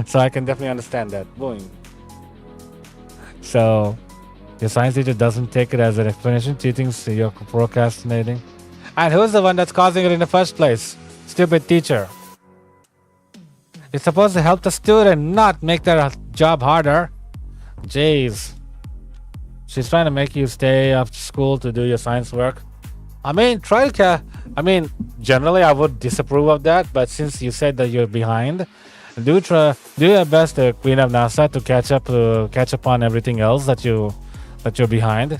S2: So I can definitely understand that. Boing. So your science teacher doesn't take it as an explanation. She thinks you're procrastinating. And who's the one that's causing it in the first place? Stupid teacher. You're supposed to help the student, not make their job harder. Jeez. She's trying to make you stay after school to do your science work. I mean, generally I would disapprove of that, but since you said that you're behind, do your best to clean up NASA to catch up on everything else that you're behind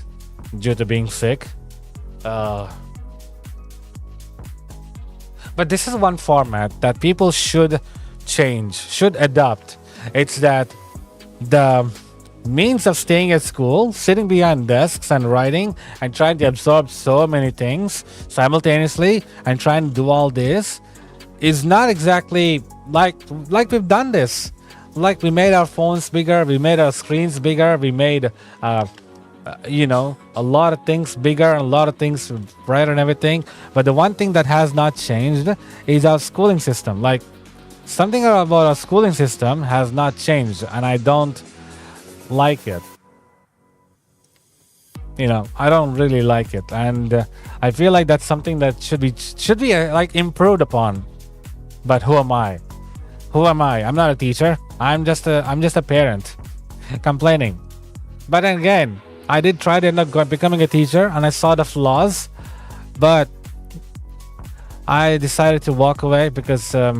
S2: due to being sick. But this is one format that people should adopt. It's that the means of staying at school, sitting behind desks and writing and trying to absorb so many things simultaneously and trying to do all this is not exactly like we've done this. Like we made our phones bigger, we made our screens bigger, we made a lot of things bigger and a lot of things brighter and everything. But the one thing that has not changed is our schooling system. Like something about our schooling system has not changed, and I don't like it. I don't really like it, and I feel like that's something that should be like improved upon. But who am I? I'm not a teacher. I'm just a parent complaining. But then again, I did try to end up becoming a teacher, and I saw the flaws, but I decided to walk away because at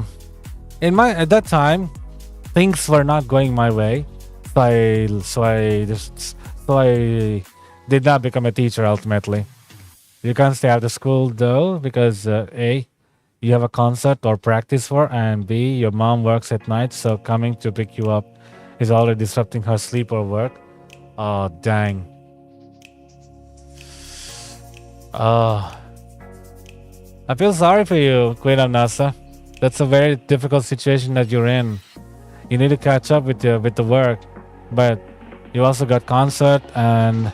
S2: that time things were not going my way. So I did not become a teacher ultimately. You can't stay after school though because A, you have a concert or practice for, and B, your mom works at night, so coming to pick you up is already disrupting her sleep or work. Oh, dang. I feel sorry for you, Queen of NASA. That's a very difficult situation that you're in. You need to catch up with the work, but you also got concert. And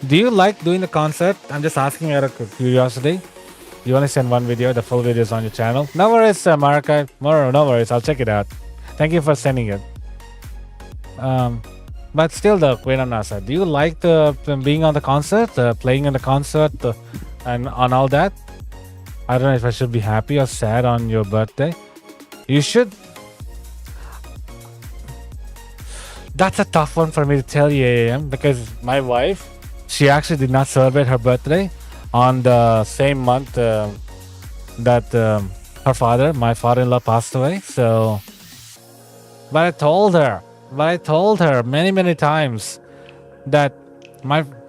S2: do you like doing the concert? I'm just asking out of curiosity. You only send one video. The full video is on your channel. No worries, Marika. No worries. I'll check it out. Thank you for sending it. But still, the Queen of NASA, do you like being on the concert, playing in the concert, and on all that? I don't know if I should be happy or sad on your birthday. You should. That's a tough one for me to tell you, AM, because my wife, she actually did not celebrate her birthday on the same month that her father, my father-in-law, passed away. So, but I told her many times that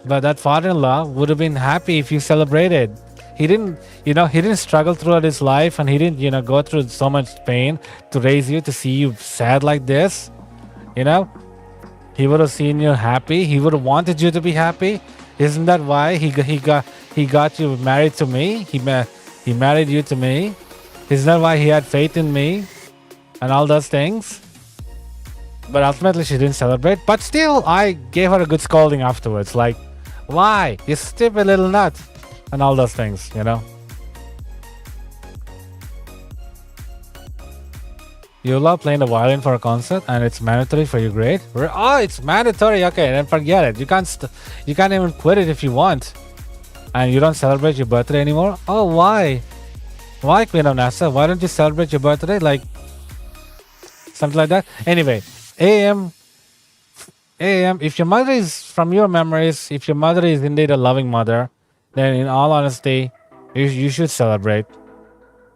S2: that father-in-law would have been happy if you celebrated. he didn't, he didn't struggle throughout his life, and he didn't, go through so much pain to raise you, to see you sad like this. You know, he would have seen you happy. He would have wanted you to be happy. Isn't that why he got you married to me? He married you to me. Isn't that why he had faith in me and all those things? But ultimately, she didn't celebrate. But still, I gave her a good scolding afterwards. Like, why? You stupid little nut. And all those things, You love playing the violin for a concert, and it's mandatory for your grade. Oh, it's mandatory. Okay, then forget it. You can't even quit it if you want. And you don't celebrate your birthday anymore. Oh, why? Why, Queen of NASA? Why don't you celebrate your birthday? Like something like that. Anyway, AM. If your mother is, from your memories, if your mother is indeed a loving mother, then in all honesty, you should celebrate.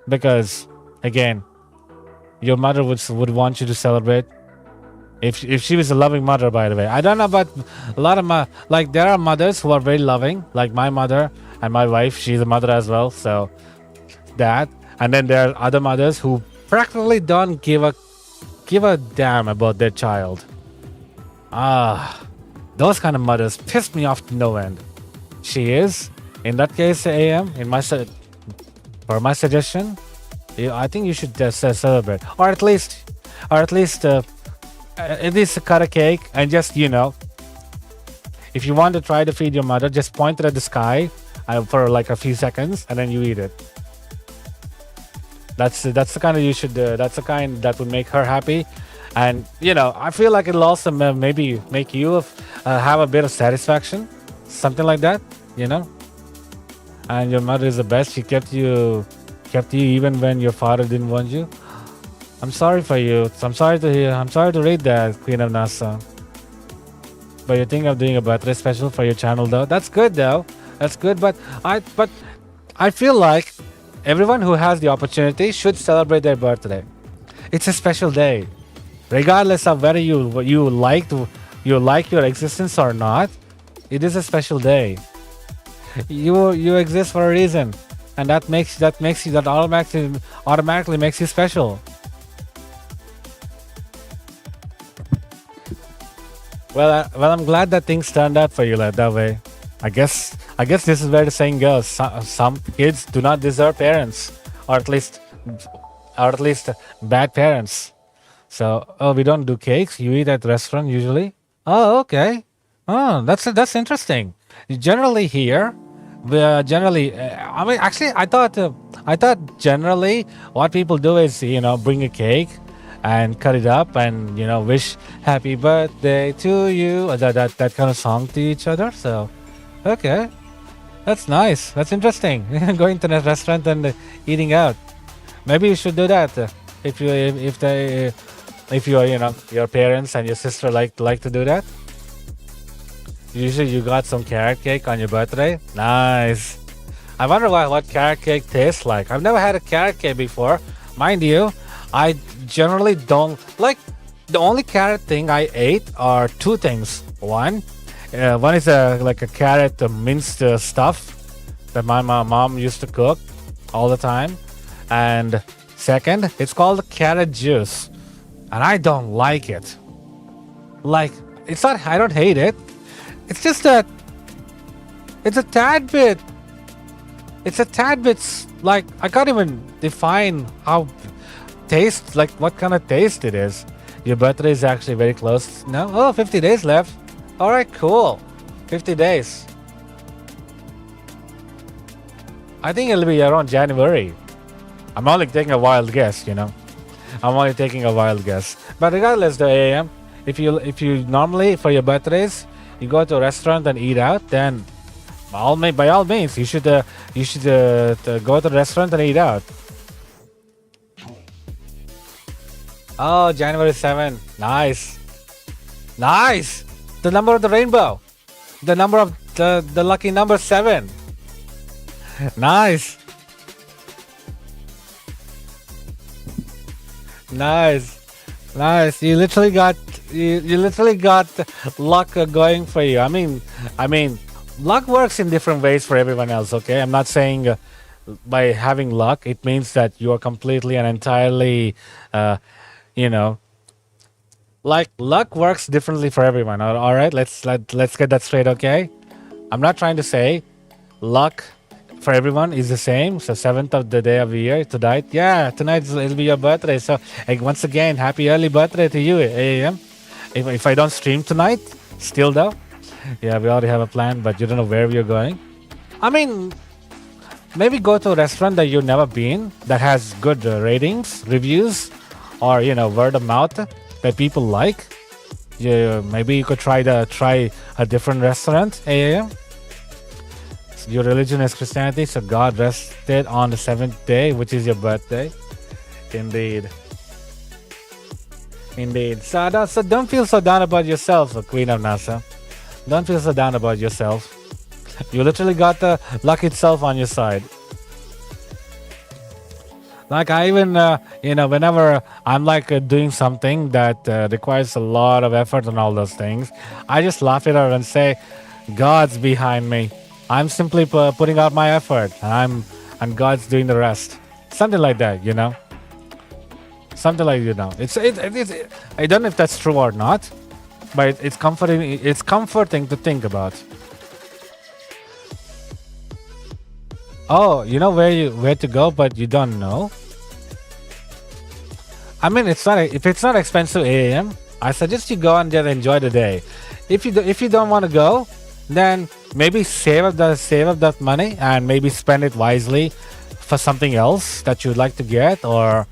S2: Because, again, your mother would want you to celebrate. If she was a loving mother, by the way. I don't know about a lot of there are mothers who are very loving, like my mother and my wife. She's a mother as well, so that. And then there are other mothers who practically don't give a damn about their child. Those kind of mothers piss me off to no end. She is, in that case, AM, for my suggestion, I think you should just celebrate, or at least cut a cake and just, if you want to try to feed your mother, just point it at the sky for like a few seconds, and then you eat it. That's the kind of you should. That's the kind that would make her happy, and I feel like it'll also maybe make you have a bit of satisfaction, something like that. And your mother is the best. She kept you even when your father didn't want you. I'm sorry for you. I'm sorry to hear. I'm sorry to read that, Queen of NASA. But you think of doing a birthday special for your channel, though. That's good, though. That's good. But I feel like everyone who has the opportunity should celebrate their birthday. It's a special day, regardless of whether you like your existence or not. It is a special day. You exist for a reason, and that automatically makes you special. Well, I'm glad that things turned out for you that way. I guess this is where the saying goes: some kids do not deserve parents, or at least bad parents. So, we don't do cakes. You eat at restaurant usually. Oh, okay. Oh, that's interesting. Generally here, I mean, actually, I thought generally what people do is bring a cake and cut it up and wish happy birthday to you, that kind of song to each other. So, okay, that's nice. That's interesting. Going to a restaurant and eating out. Maybe you should do that if your parents and your sister like to do that. Usually you got some carrot cake on your birthday. Nice. I wonder what carrot cake tastes like. I've never had a carrot cake before. Mind you, I generally don't like. The only carrot thing I ate are two things. One is a carrot minced stuff that my mom used to cook all the time. And second, it's called carrot juice. And I don't like it. Like, it's not, I don't hate it. It's just that it's a tad bit, like, I can't even define how what kind of taste it is. Your birthday is actually very close now. Oh, 50 days left. All right, cool. 50 days. I think it'll be around January. I'm only taking a wild guess, I'm only taking a wild guess. But regardless, the AM, if you normally for your birthdays you go to a restaurant and eat out, then by all means you should go to the restaurant and eat out. Oh, January 7. Nice. The number of the rainbow. The number of the lucky number 7. Nice. You literally got luck going for you. I mean, luck works in different ways for everyone else. Okay, I'm not saying by having luck it means that you are completely and entirely, you know, like luck works differently for everyone. All right, let's get that straight. Okay, I'm not trying to say luck for everyone is the same. So 7th of the day of the year tonight. Yeah, tonight it'll be your birthday. So once again, happy early birthday to you, AAM. If I don't stream tonight, still though, yeah, we already have a plan, but you don't know where we're going. I mean, maybe go to a restaurant that you've never been that has good ratings, reviews, or word of mouth that people like. Yeah, maybe you could try a different restaurant. AAM. Your religion is Christianity, so God rested on the 7th day, which is your birthday. Indeed. So don't feel so down about yourself, Queen of NASA. Don't feel so down about yourself. You literally got the luck itself on your side. Like I even, whenever I'm like doing something that requires a lot of effort and all those things, I just laugh it out and say, God's behind me. I'm simply putting out my effort, and God's doing the rest. Something like that, Something like It's I don't know if that's true or not, but it's comforting. It's comforting to think about. Oh, you know where to go, but you don't know. I mean, if it's not expensive AAM, I suggest you go and just enjoy the day. If you don't want to go, then maybe save up that money and maybe spend it wisely for something else that you'd like to get, or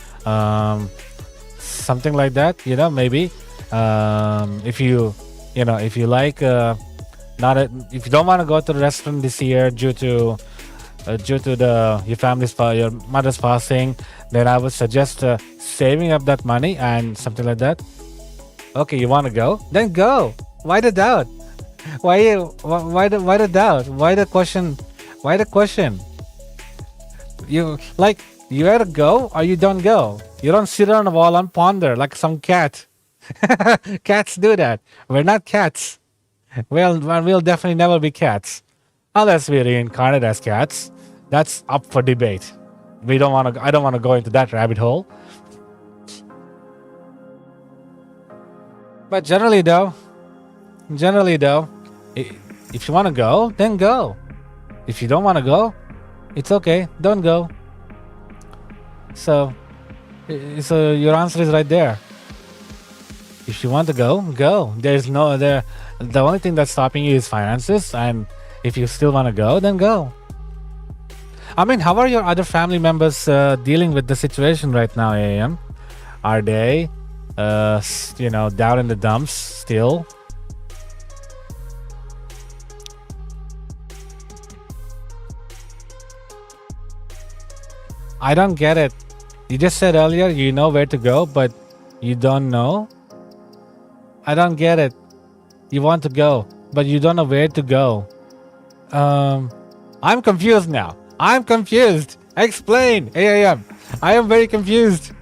S2: something like that. Maybe if you like if you don't want to go to the restaurant this year due to your mother's passing, then I would suggest saving up that money and something like that. Okay, you want to go? Then go. Why the doubt? Why the doubt? Why the question? Why the question? You either go or you don't go. You don't sit on the wall and ponder like some cat. Cats do that. We're not cats. We'll definitely never be cats. Unless we reincarnate as cats. That's up for debate. I don't want to go into that rabbit hole. But generally though, if you want to go, then go. If you don't want to go, it's okay. Don't go. So your answer is right there. If you want to go, go. The only thing that's stopping you is finances, and if you still want to go, then go. I mean, how are your other family members dealing with the situation right now, AAM? Are they, down in the dumps still? I don't get it. You just said earlier you know where to go, but you don't know? I don't get it. You want to go, but you don't know where to go. I'm confused now. I'm confused. Explain, AAM. I am very confused.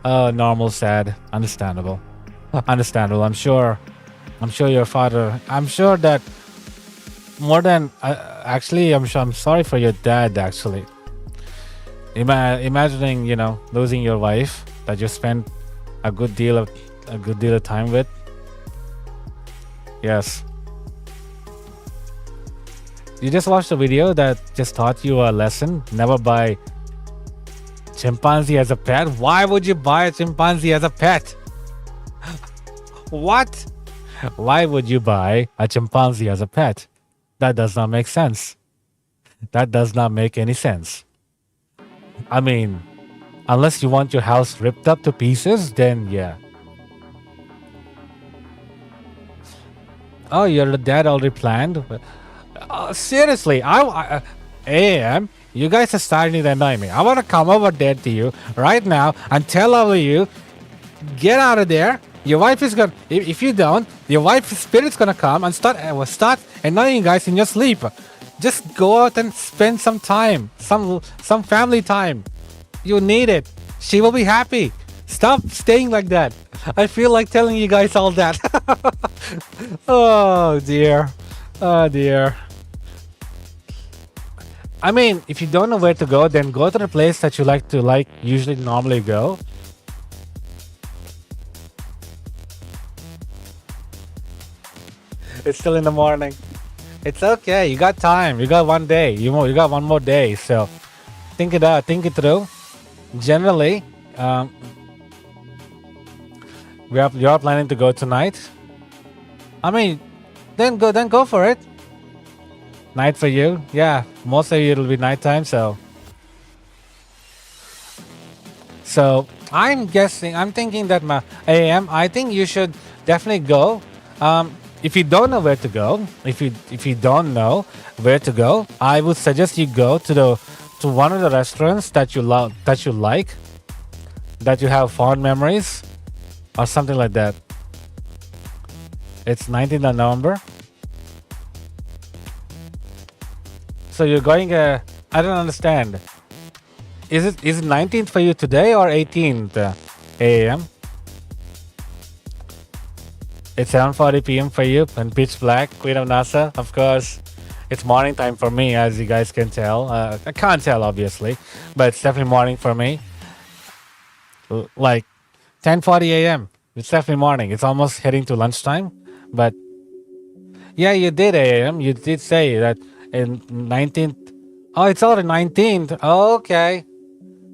S2: Normal, sad, understandable. Understandable. I'm sure your father. I'm sure that more than actually. I'm sorry for your dad. Actually, imagining losing your wife that you spent a good deal of time with. Yes. You just watched a video that just taught you a lesson. Never buy chimpanzee as a pet. Why would you buy a chimpanzee as a pet? What? Why would you buy a chimpanzee as a pet? That does not make sense. That does not make any sense. I mean, unless you want your house ripped up to pieces, then yeah. Oh, your dad already planned? Seriously, AAM, you guys are starting to annoy me. I want to come over there to you right now and tell all of you, get out of there. Your wife is gonna. If you don't, your wife's spirit's gonna come and start annoying you guys in your sleep. Just go out and spend some time, some family time. You need it. She will be happy. Stop staying like that.
S1: I feel like telling you guys all that. Oh dear. Oh dear. I mean, if you don't know where to go, then go to the place that you usually normally go. It's still in the morning. It's okay. You got time. You got one day. You got one more day. So think it out. Think it through. Generally, you're planning to go tonight. I mean, then go for it. Night for you, yeah. Most of you it'll be nighttime, so I'm thinking that my AM. I think you should definitely go. If you don't know where to go, if you don't know where to go, I would suggest you go to one of the restaurants that you love, that you like, that you have fond memories, or something like that. It's 19th of November. So you're going. I don't understand. Is it 19th for you today or 18th AM? It's 7:40 PM for you and pitch black, Queen of NASA. Of course, it's morning time for me, as you guys can tell. I can't tell, obviously, but it's definitely morning for me. Like 10:40 AM. It's definitely morning. It's almost heading to lunchtime. But yeah, you did AM. You did say that in 19th. Oh, it's already 19th. Okay.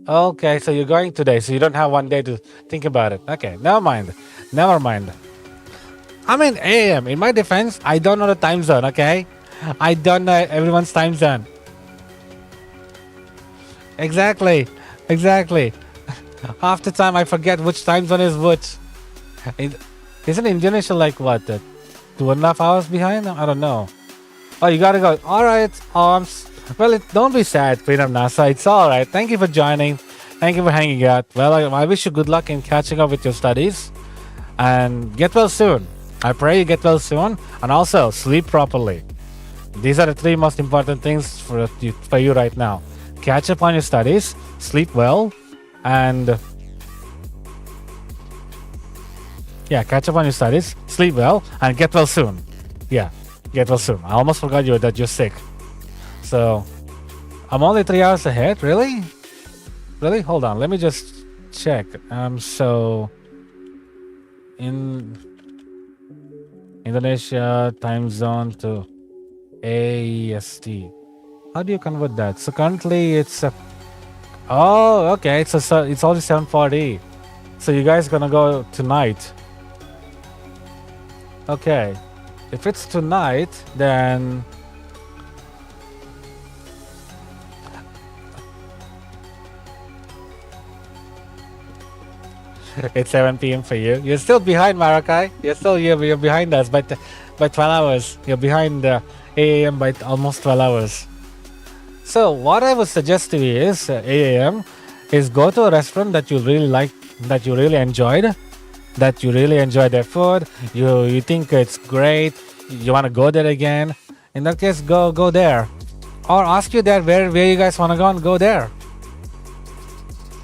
S1: Okay, so you're going today, so you don't have one day to think about it. Okay, never mind. Never mind. I mean, AM. In my defense, I don't know the time zone, okay? I don't know everyone's time zone. Exactly. Half the time I forget which time zone is which. Isn't Indonesia like what? 2.5 hours behind? I don't know. Oh, you gotta go. Alright. Well, don't be sad, Queen of NASA. It's alright. Thank you for joining. Thank you for hanging out. Well, I wish you good luck in catching up with your studies. And get well soon. I pray you get well soon. And also, sleep properly. These are the 3 most important things for you right now. Catch up on your studies, sleep well, and catch up on your studies, sleep well, and get well soon. Yeah, get well soon. I almost forgot that you're sick. So, I'm only 3 hours ahead. Really? Hold on. Let me just check. So in Indonesia time zone to AEST. How do you convert that? So currently it's okay. It's only 7:40. So you guys gonna go tonight? Okay. If it's tonight, then it's 7 PM for you. You're still behind, Marakai. You're behind us by 12 hours. You're behind the AAM by almost 12 hours. So what I would suggest to you is AAM is go to a restaurant that you really like, that you really enjoyed, their food. You think it's great. You want to go there again. In that case, go there, or ask you there where you guys want to go and go there.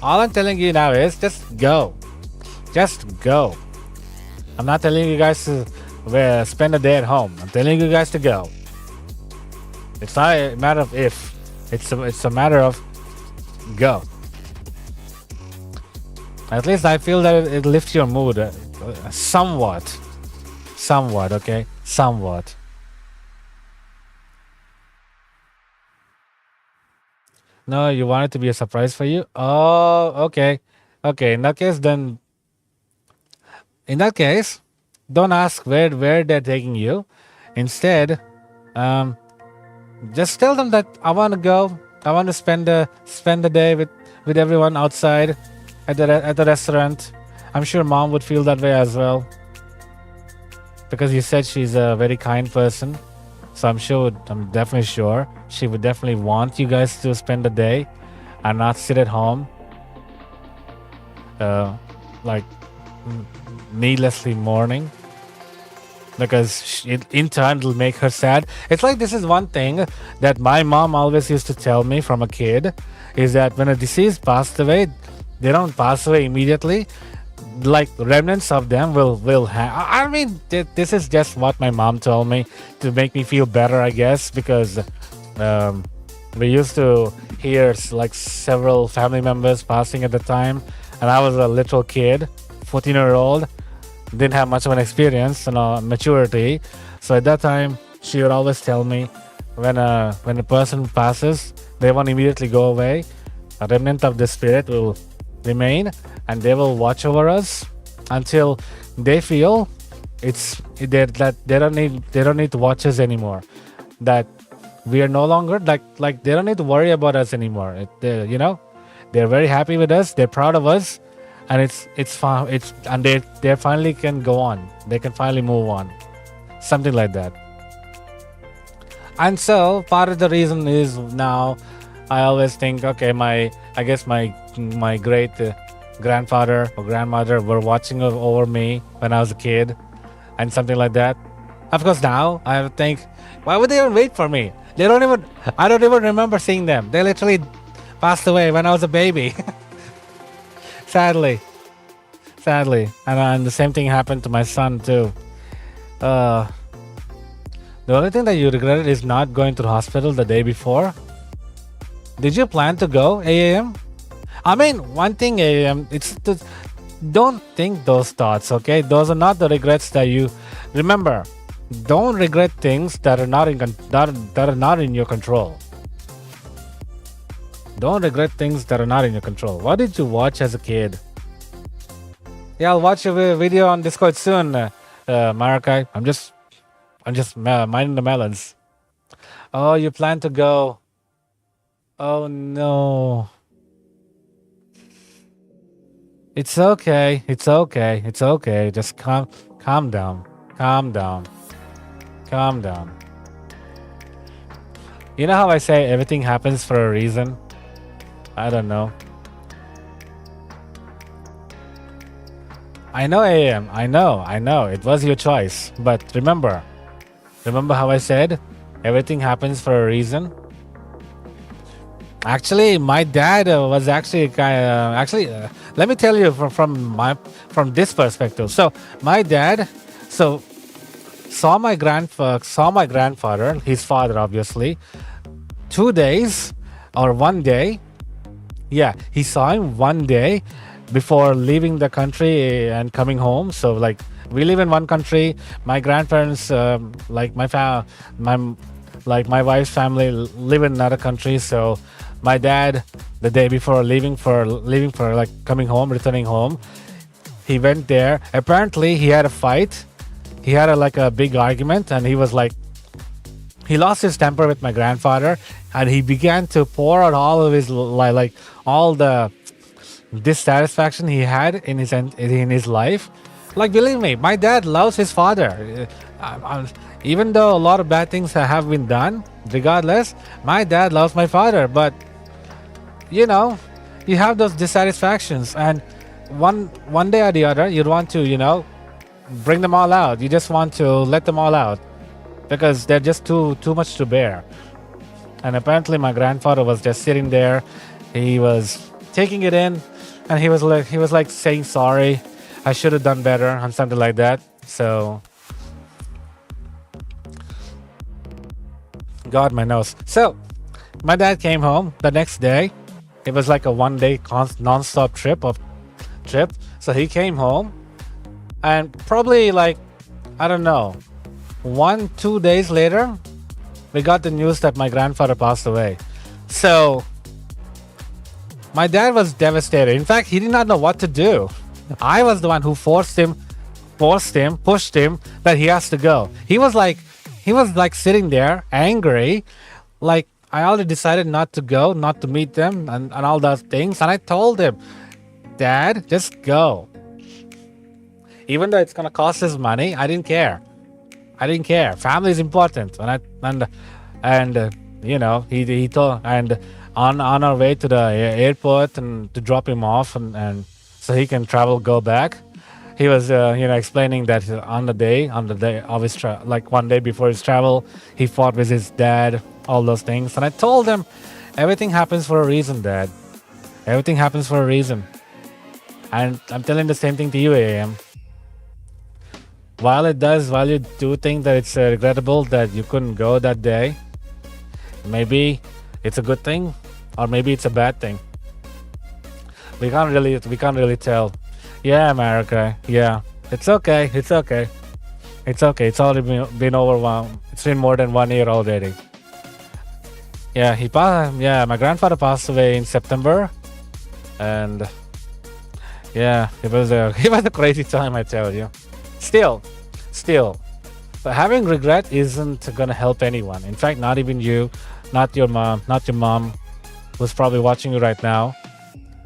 S1: All I'm telling you now is just go. Just go. I'm not telling you guys to spend a day at home. I'm telling you guys to go. It's not a matter of if. It's a matter of go. At least I feel that it lifts your mood somewhat. Somewhat, okay? Somewhat. No, you want it to be a surprise for you? Oh, okay. Okay, in that case, don't ask where they're taking you. Instead, just tell them that I want to go. I want to spend the day with everyone outside at the restaurant. I'm sure mom would feel that way as well, because you said she's a very kind person. So I'm definitely sure she would definitely want you guys to spend the day and not sit at home, like needlessly mourning, because in turn it'll make her sad. It's like, this is one thing that my mom always used to tell me from a kid, is that when a deceased passed away, they don't pass away immediately.
S2: like remnants of them will have. I mean, this is just what my mom told me to make me feel better, I guess, because um, we used to hear like several family members passing at the time, and I was a little kid, 14-year-old, didn't have much of an experience and maturity. So at that time, she would always tell me when a person passes, they won't immediately go away. A remnant of the spirit will remain, and they will watch over us until they feel that they don't need to watch us anymore. That we are no longer like they don't need to worry about us anymore. They're very happy with us. They're proud of us, and it's fun. It's and they finally can go on. They can finally move on, something like that. And so part of the reason is now I always think, okay, I guess my great grandfather or grandmother were watching over me when I was a kid, and something like that. Of course, now I think, why would they even wait for me? I don't even remember seeing them. They literally passed away when I was a baby. sadly, and the same thing happened to my son too. Uh, the only thing that you regretted is not going to the hospital the day before. Did you plan to go, AAM? I mean, one thing, AAM, don't think those thoughts, okay? Those are not the regrets that you remember. Don't regret things that are not that are not in your control. Don't regret things that are not in your control. What did you watch as a kid? Yeah, I'll watch a video on Discord soon, Marakai. I'm just minding the melons. Oh, you plan to go? Oh no. It's okay. It's okay. It's okay. Just calm down. Calm down. Calm down. You know how I say everything happens for a reason? I don't know. I know, AM. I know. It was your choice. But remember how I said everything happens for a reason? Actually, my dad was actually let me tell you from this perspective. So my dad saw my grandfather, his father, obviously, 2 days or 1 day. Yeah, he saw him 1 day before leaving the country and coming home. So like we live in one country. My grandparents, my wife's family live in another country. So my dad, the day before leaving for like coming home, returning home, he went there. Apparently, he had a fight. He had a big argument, and he lost his temper with my grandfather, and he began to pour out all of his all the dissatisfaction he had in his life. Like, believe me, my dad loves his father. Even though a lot of bad things have been done, regardless, my dad loves my father. But you have those dissatisfactions, and one day or the other, you'd want to bring them all out. You just want to let them all out because they're just too much to bear. And apparently my grandfather was just sitting there. He was taking it in, and he was like saying sorry, I should have done better, and something like that. So God, my nose. So my dad came home the next day. It was like a 1 day non-stop trip. So he came home, and probably I don't know, 1-2 days later, we got the news that my grandfather passed away. So my dad was devastated. In fact, he did not know what to do. I was the one who pushed him that he has to go. He was like sitting there angry, like I already decided not to go, not to meet them, and all those things. And I told him, Dad, just go. Even though it's gonna cost us money, I didn't care. Family is important, he told, and on our way to the airport and to drop him off and so he can go back. He was explaining that on the day of his 1 day before his travel, he fought with his dad, all those things. And I told him, everything happens for a reason, Dad. Everything happens for a reason. And I'm telling the same thing to you, AM. While you do think that it's regrettable that you couldn't go that day, maybe it's a good thing, or maybe it's a bad thing. We can't really tell. Yeah, America. Yeah, it's okay. It's okay. It's okay. It's already been over one. It's been more than 1 year already. Yeah, he passed. Yeah, my grandfather passed away in September, and yeah, it was a it was a crazy time. I tell you. Still, but having regret isn't gonna help anyone. In fact, not even you, not your mom, who's probably watching you right now,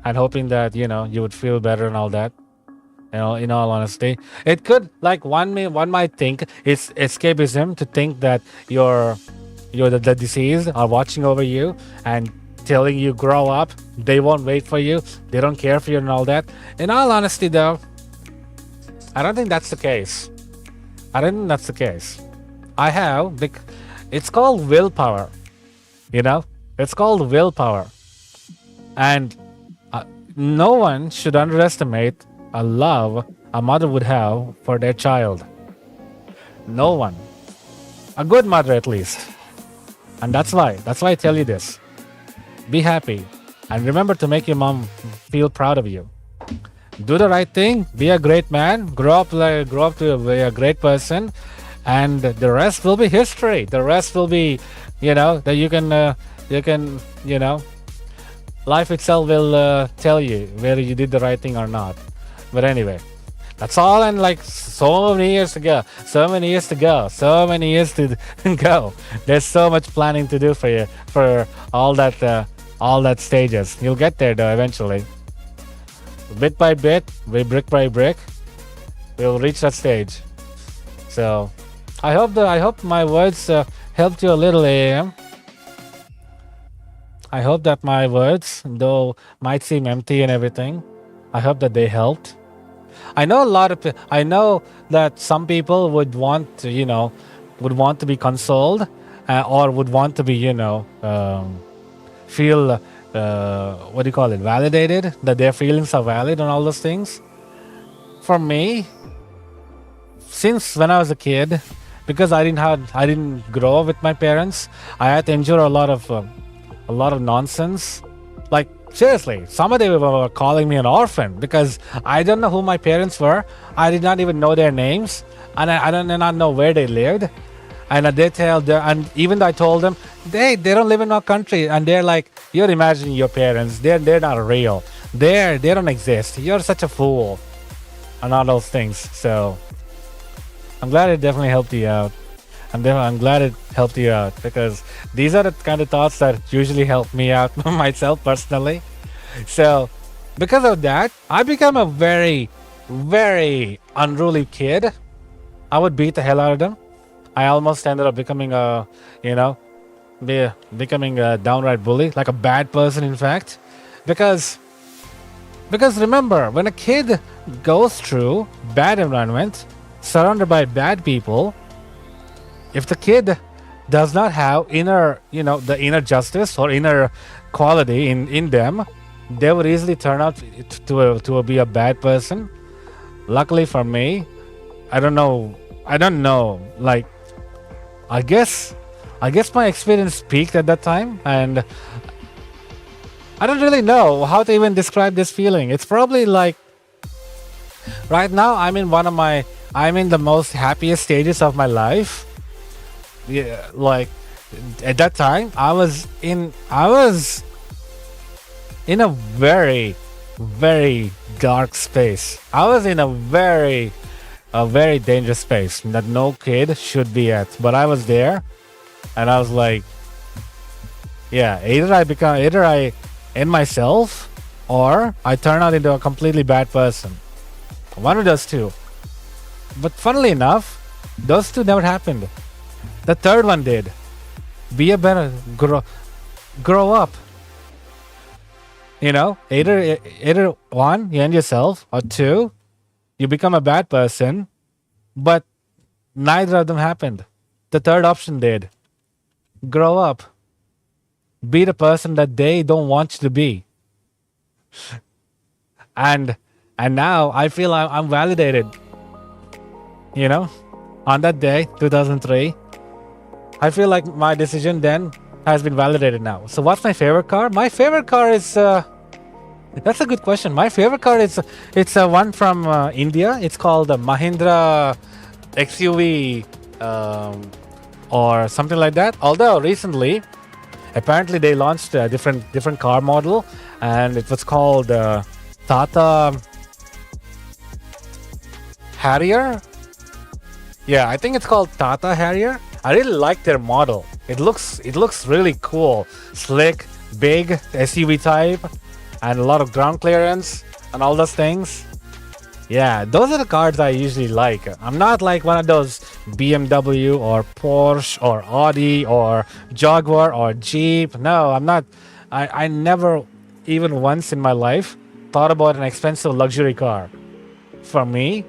S2: and hoping that you would feel better and all that. In all honesty, it could like one might think it's escapism to think that the deceased are watching over you and telling you grow up. They won't wait for you. They don't care for you and all that. In all honesty, though, I don't think that's the case. I don't think that's the case. I have. It's called willpower. It's called willpower, and no one should underestimate a love a mother would have for their child. No one. A good mother, at least. And that's why I tell you this. Be happy. And remember to make your mom feel proud of you. Do the right thing. Be a great man. Grow up to be a great person. And the rest will be history. The rest will be, that you can, life itself will tell you whether you did the right thing or not. But anyway, that's all. And like so many years to go, so many years to go. There's so much planning to do for you, for all that stages. You'll get there though eventually. Bit by bit, brick by brick, we'll reach that stage. So I hope my words helped you a little, AM. I hope that my words, though might seem empty and everything, I hope that they helped. I know that some people would want to be consoled, or would want to be, feel, what do you call it, validated, that their feelings are valid and all those things. For me, since when I was a kid, because I didn't grow up with my parents, I had to endure a lot of nonsense. Like, seriously, some of them were calling me an orphan because I don't know who my parents were. I did not even know their names, and I did not know where they lived. And and even though I told them they don't live in our country, and they're like, "You're imagining your parents. They're not real. They don't exist. You're such a fool," and all those things. So I'm glad it definitely helped you out. I'm glad it helped you out, because these are the kind of thoughts that usually help me out myself personally. So because of that, I became a very, very unruly kid. I would beat the hell out of them. I almost ended up becoming becoming a downright bully, like a bad person, in fact. Because remember, when a kid goes through bad environment, surrounded by bad people, if the kid does not have the inner justice or inner quality in them, they would easily turn out to be a bad person. Luckily for me, I don't know. Like, I guess my experience peaked at that time, and I don't really know how to even describe this feeling. It's probably like right now I'm in the most happiest stages of my life. Yeah, like at that time I was in a very, very dark space. I was in a very dangerous space that no kid should be at, but I was there, and I was like, yeah, either I end myself, or I turn out into a completely bad person. One of those two. But funnily enough, those two never happened. The third one did. Be a better grow up. Either one, you end yourself, or two, you become a bad person. But neither of them happened. The third option did. Grow up. Be the person that they don't want you to be. And And now I feel I'm validated, you know, on that day, 2003. I feel like my decision then has been validated now. So what's my favorite car? My favorite car is that's a good question. My favorite car is it's one from India. It's called the Mahindra XUV or something like that. Although recently, apparently they launched a different car model, and it was called Tata Harrier. Yeah, I think it's called Tata Harrier. I really like their model. It looks really cool, slick, big SUV type, and a lot of ground clearance and all those things. Yeah, those are the cars I usually like. I'm not like one of those BMW or Porsche or Audi or Jaguar or Jeep. No, I'm not. I never, even once in my life, thought about an expensive luxury car. For me,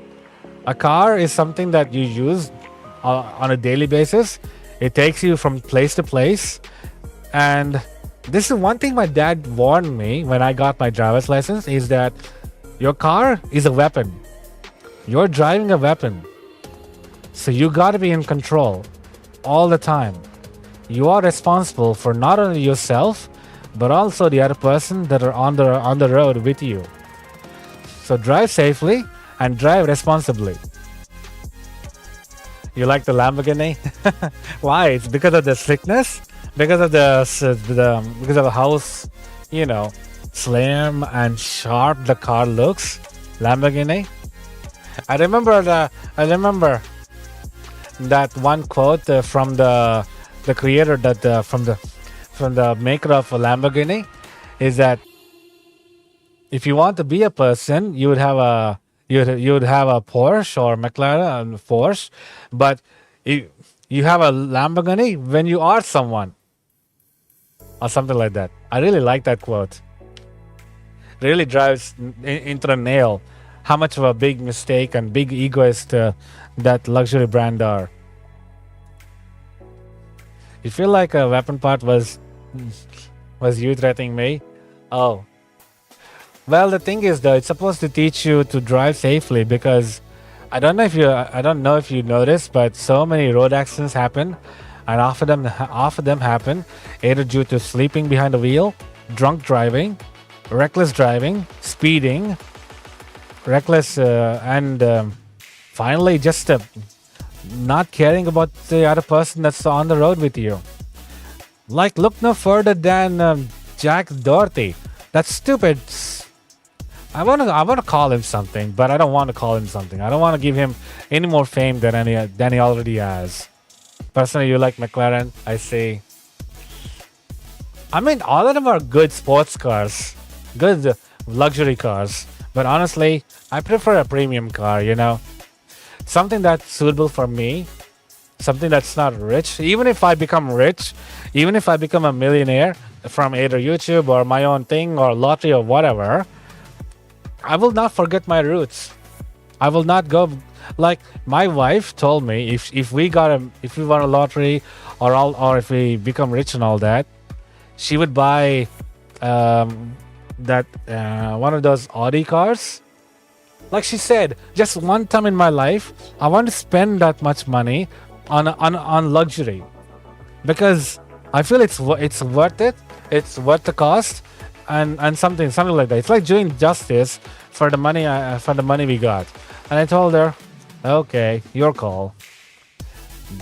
S2: a car is something that you use on a daily basis. It takes you from place to place. And this is one thing my dad warned me when I got my driver's license is that your car is a weapon. You're driving a weapon. So you got to be in control all the time. You are responsible for not only yourself, but also the other person that are on the road with you. So drive safely and drive responsibly. You like the Lamborghini? Why? It's because of the slickness, because of because of how, slim and sharp the car looks. Lamborghini. I remember that one quote from the creator that from the maker of a Lamborghini is that if you want to be a person, you would have a Porsche or McLaren Porsche, but you have a Lamborghini when you are someone or something like that. I really like that quote. Really drives into the nail how much of a big mistake and big egoist that luxury brand are. You feel like a weapon part was you threatening me? Oh. Well, the thing is, though, it's supposed to teach you to drive safely because I don't know if you noticed, but so many road accidents happen, and half of them happen either due to sleeping behind the wheel, drunk driving, reckless driving, speeding, and finally just not caring about the other person that's on the road with you. Like, look no further than Jack Doherty. That's stupid. I want to call him something, but I don't want to call him something. I don't want to give him any more fame than he already has. Personally, you like McLaren, I see. I mean, all of them are good sports cars, good luxury cars. But honestly, I prefer a premium car, something that's suitable for me, something that's not rich. Even if I become rich, even if I become a millionaire from either YouTube or my own thing or lottery or whatever, I will not forget my roots. I will not go like my wife told me if we won a lottery or if we become rich and all that, she would buy that one of those Audi cars. Like she said, just one time in my life, I want to spend that much money on luxury because I feel it's worth it. It's worth the cost. And something like that. It's like doing justice for the money we got. And I told her, okay, your call.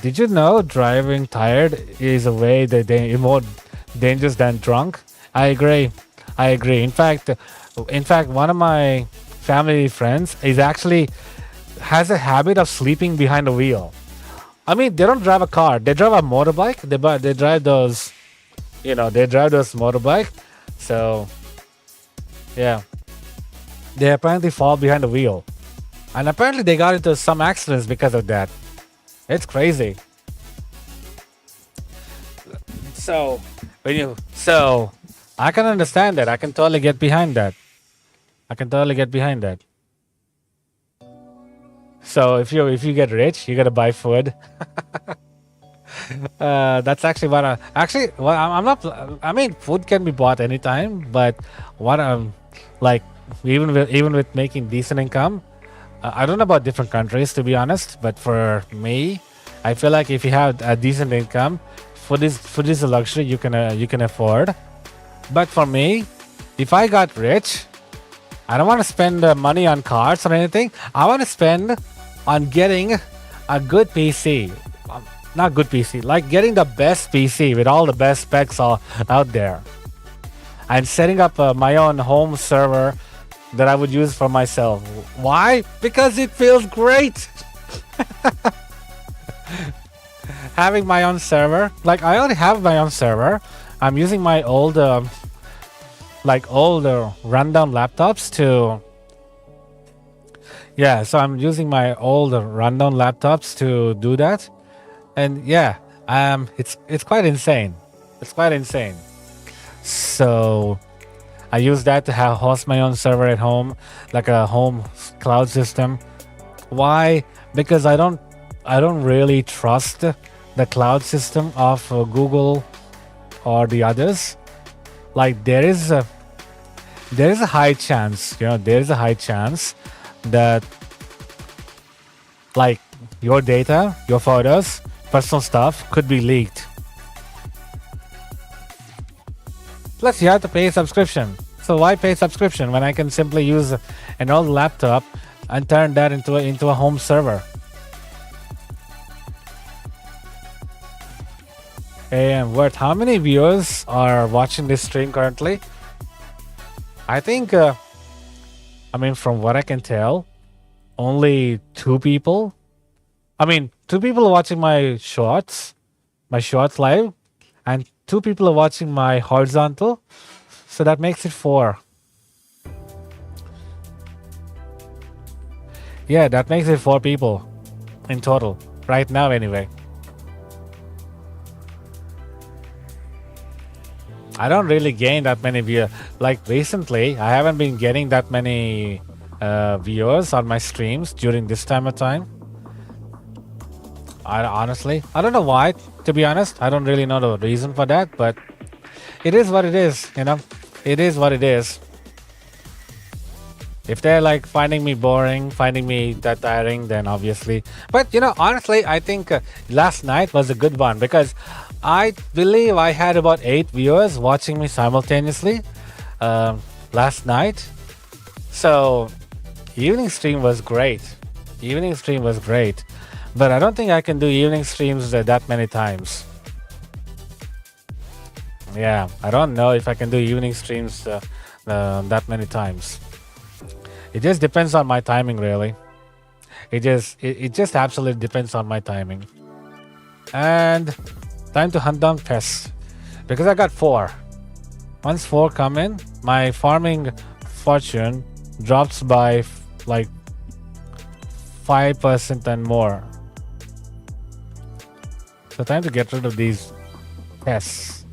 S2: Did you know driving tired is a way that more dangerous than drunk? I agree. In fact, one of my family friends has a habit of sleeping behind the wheel. I mean, they don't drive a car. They drive a motorbike. They drive those, motorbike. So, yeah, they apparently fall behind the wheel, and apparently they got into some accidents because of that. It's crazy. So I can understand that. I can totally get behind that. So if you get rich, you gotta buy food. That's actually what I'm not. I mean, food can be bought anytime, but what like even with making decent income. I don't know about different countries, to be honest, but for me, I feel like if you have a decent income, food is a luxury you can afford. But for me, if I got rich, I don't want to spend money on cars or anything. I want to spend on getting a good PC. Not good PC, like getting the best PC with all the best specs out there. And setting up my own home server that I would use for myself. Why? Because it feels great. Having my own server. Like, I already have my own server. I'm using my old rundown laptops to so I'm using my old rundown laptops to do that. And it's quite insane. It's quite insane. So I use that to host my own server at home, like a home cloud system. Why? Because I don't really trust the cloud system of Google or the others. Like, there is a high chance, there is a high chance that, like, your data, your photos, personal stuff could be leaked. Plus, you have to pay a subscription. So why pay subscription when I can simply use an old laptop and turn that into a home server? And what? How many viewers are watching this stream currently? I think, from what I can tell, only 2 people. 2 people are watching my shorts live, and 2 people are watching my horizontal. So that makes it 4. Yeah, that makes it 4 people in total right now, anyway. I don't really gain that many viewers. Like, recently, I haven't been getting that many viewers on my streams during this time of time. I don't know why, to be honest. I don't really know the reason for that, but it is what it is, It is what it is. If they're like finding me boring, finding me that tiring, then obviously. But honestly, I think last night was a good one because I believe I had about 8 viewers watching me simultaneously last night. So evening stream was great. But I don't think I can do evening streams that many times. Yeah, I don't know if I can do evening streams that many times. It just depends on my timing, really. It just absolutely depends on my timing. And time to hunt down pests, because I got 4. Once 4 come in, my farming fortune drops by like 5% and more. So time to get rid of these pests.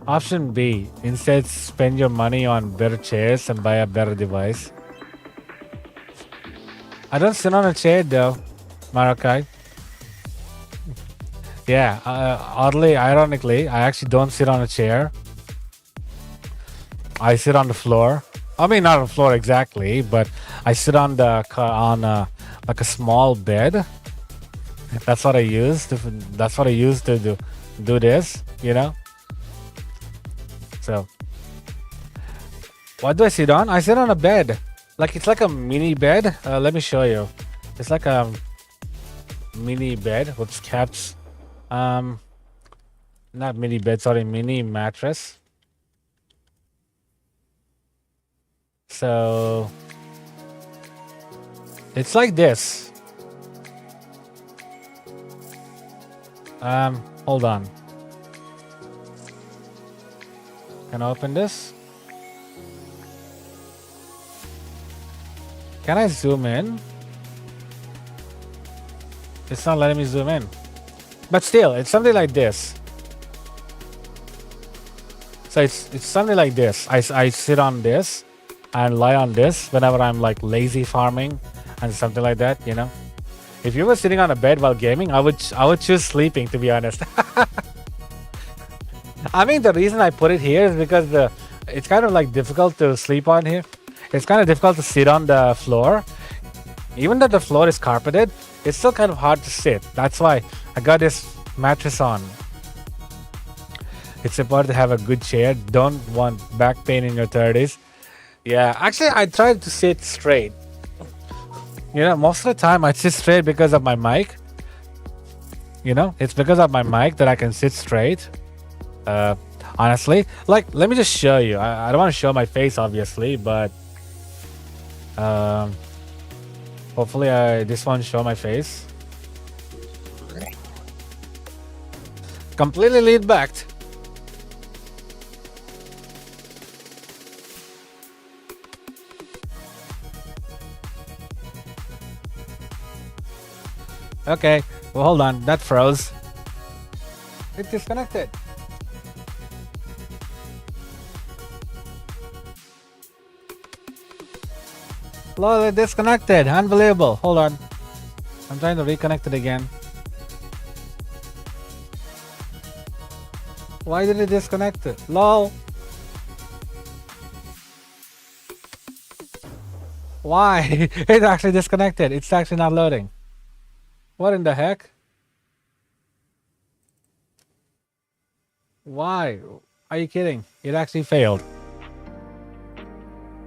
S2: Option B, instead spend your money on better chairs and buy a better device. I don't sit on a chair though, Marakai. Yeah, ironically, I actually don't sit on a chair. I sit on the floor. Not on the floor exactly, but I sit on like a small bed. That's what I use to do this, So, what do I sit on? I sit on a bed. Like, it's like a mini bed. Let me show you. It's like a mini bed with caps. Not mini bed, sorry, mini mattress. So, it's like this. Hold on. Can I open this? Can I zoom in? It's not letting me zoom in. But still, it's something like this. So it's something like this. I sit on this and lie on this whenever I'm like lazy farming and something like that, If you were sitting on a bed while gaming, I would choose sleeping, to be honest. The reason I put it here is because it's kind of like difficult to sleep on here. It's kind of difficult to sit on the floor. Even though the floor is carpeted, it's still kind of hard to sit. That's why I got this mattress on. It's important to have a good chair. Don't want back pain in your 30s. Yeah, actually, I tried to sit straight. You know, most of the time I sit straight because of my mic. You know, it's because of my mic that I can sit straight. Honestly, like, let me just show you. I don't want to show my face, obviously, but hopefully this won't show my face. Completely lean backed. Okay, well, hold on. That froze. It disconnected. Lol, it disconnected. Unbelievable. Hold on. I'm trying to reconnect it again. Why did it disconnect it? Lol. Why? It actually disconnected. It's actually not loading. What in the heck? Why? Are you kidding? It actually failed.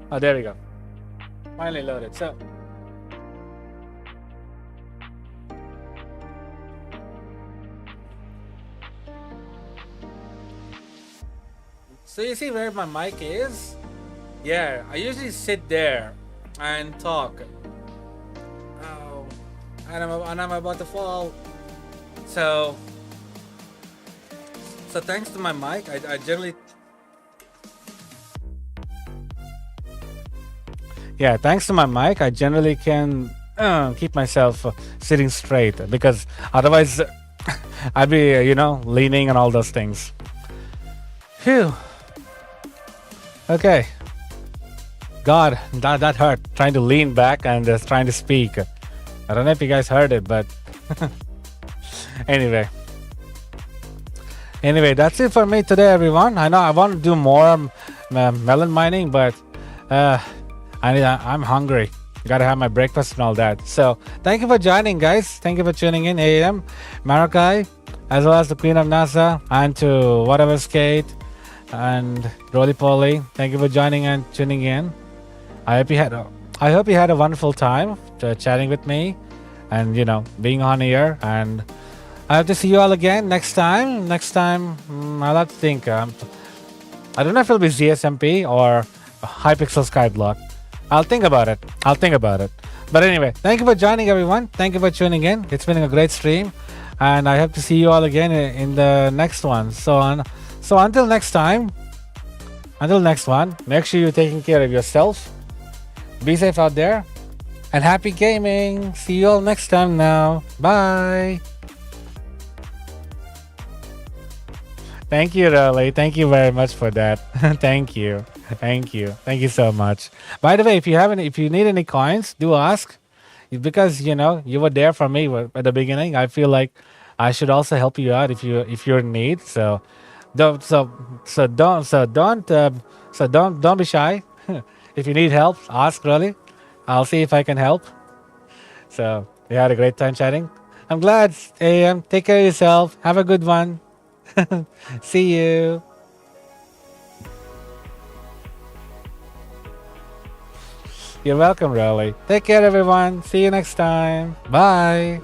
S2: Oh, there we go. Finally loaded. So you see where my mic is? Yeah, I usually sit there and talk. Oh, and I'm about to fall. So thanks to my mic, I generally. Yeah, thanks to my mic, I generally can keep myself sitting straight, because otherwise I'd be, leaning and all those things. Phew. Okay. God, that hurt. Trying to lean back and trying to speak. I don't know if you guys heard it, but anyway, that's it for me today, everyone. I know I want to do more melon mining, but I'm hungry. Gotta have my breakfast and all that. So thank you for joining, guys. Thank you for tuning in. AM, Marakai, as well as the Queen of NASA, and to Whatever Skate and Roly Poly. Thank you for joining and tuning in. I hope you had a wonderful time chatting with me and being on here. And I hope to see you all again next time. I'll have to think. I don't know if it'll be ZSMP or Hypixel Skyblock. I'll think about it. But anyway, thank you for joining, everyone. Thank you for tuning in. It's been a great stream, and I hope to see you all again in the next one. So until next time, make sure you're taking care of yourself. Be safe out there, and happy gaming. See you all next time now. Bye. Thank you, Rolly. Thank you very much for that. Thank you so much. By the way, if you need any coins, do ask, because you were there for me at the beginning. I feel like I should also help you out if you're in need. So don't be shy. If you need help, ask, Rolly. I'll see if I can help. So we had a great time chatting. I'm glad. AM, take care of yourself. Have a good one. See you. You're welcome, Rolly. Take care, everyone. See you next time. Bye.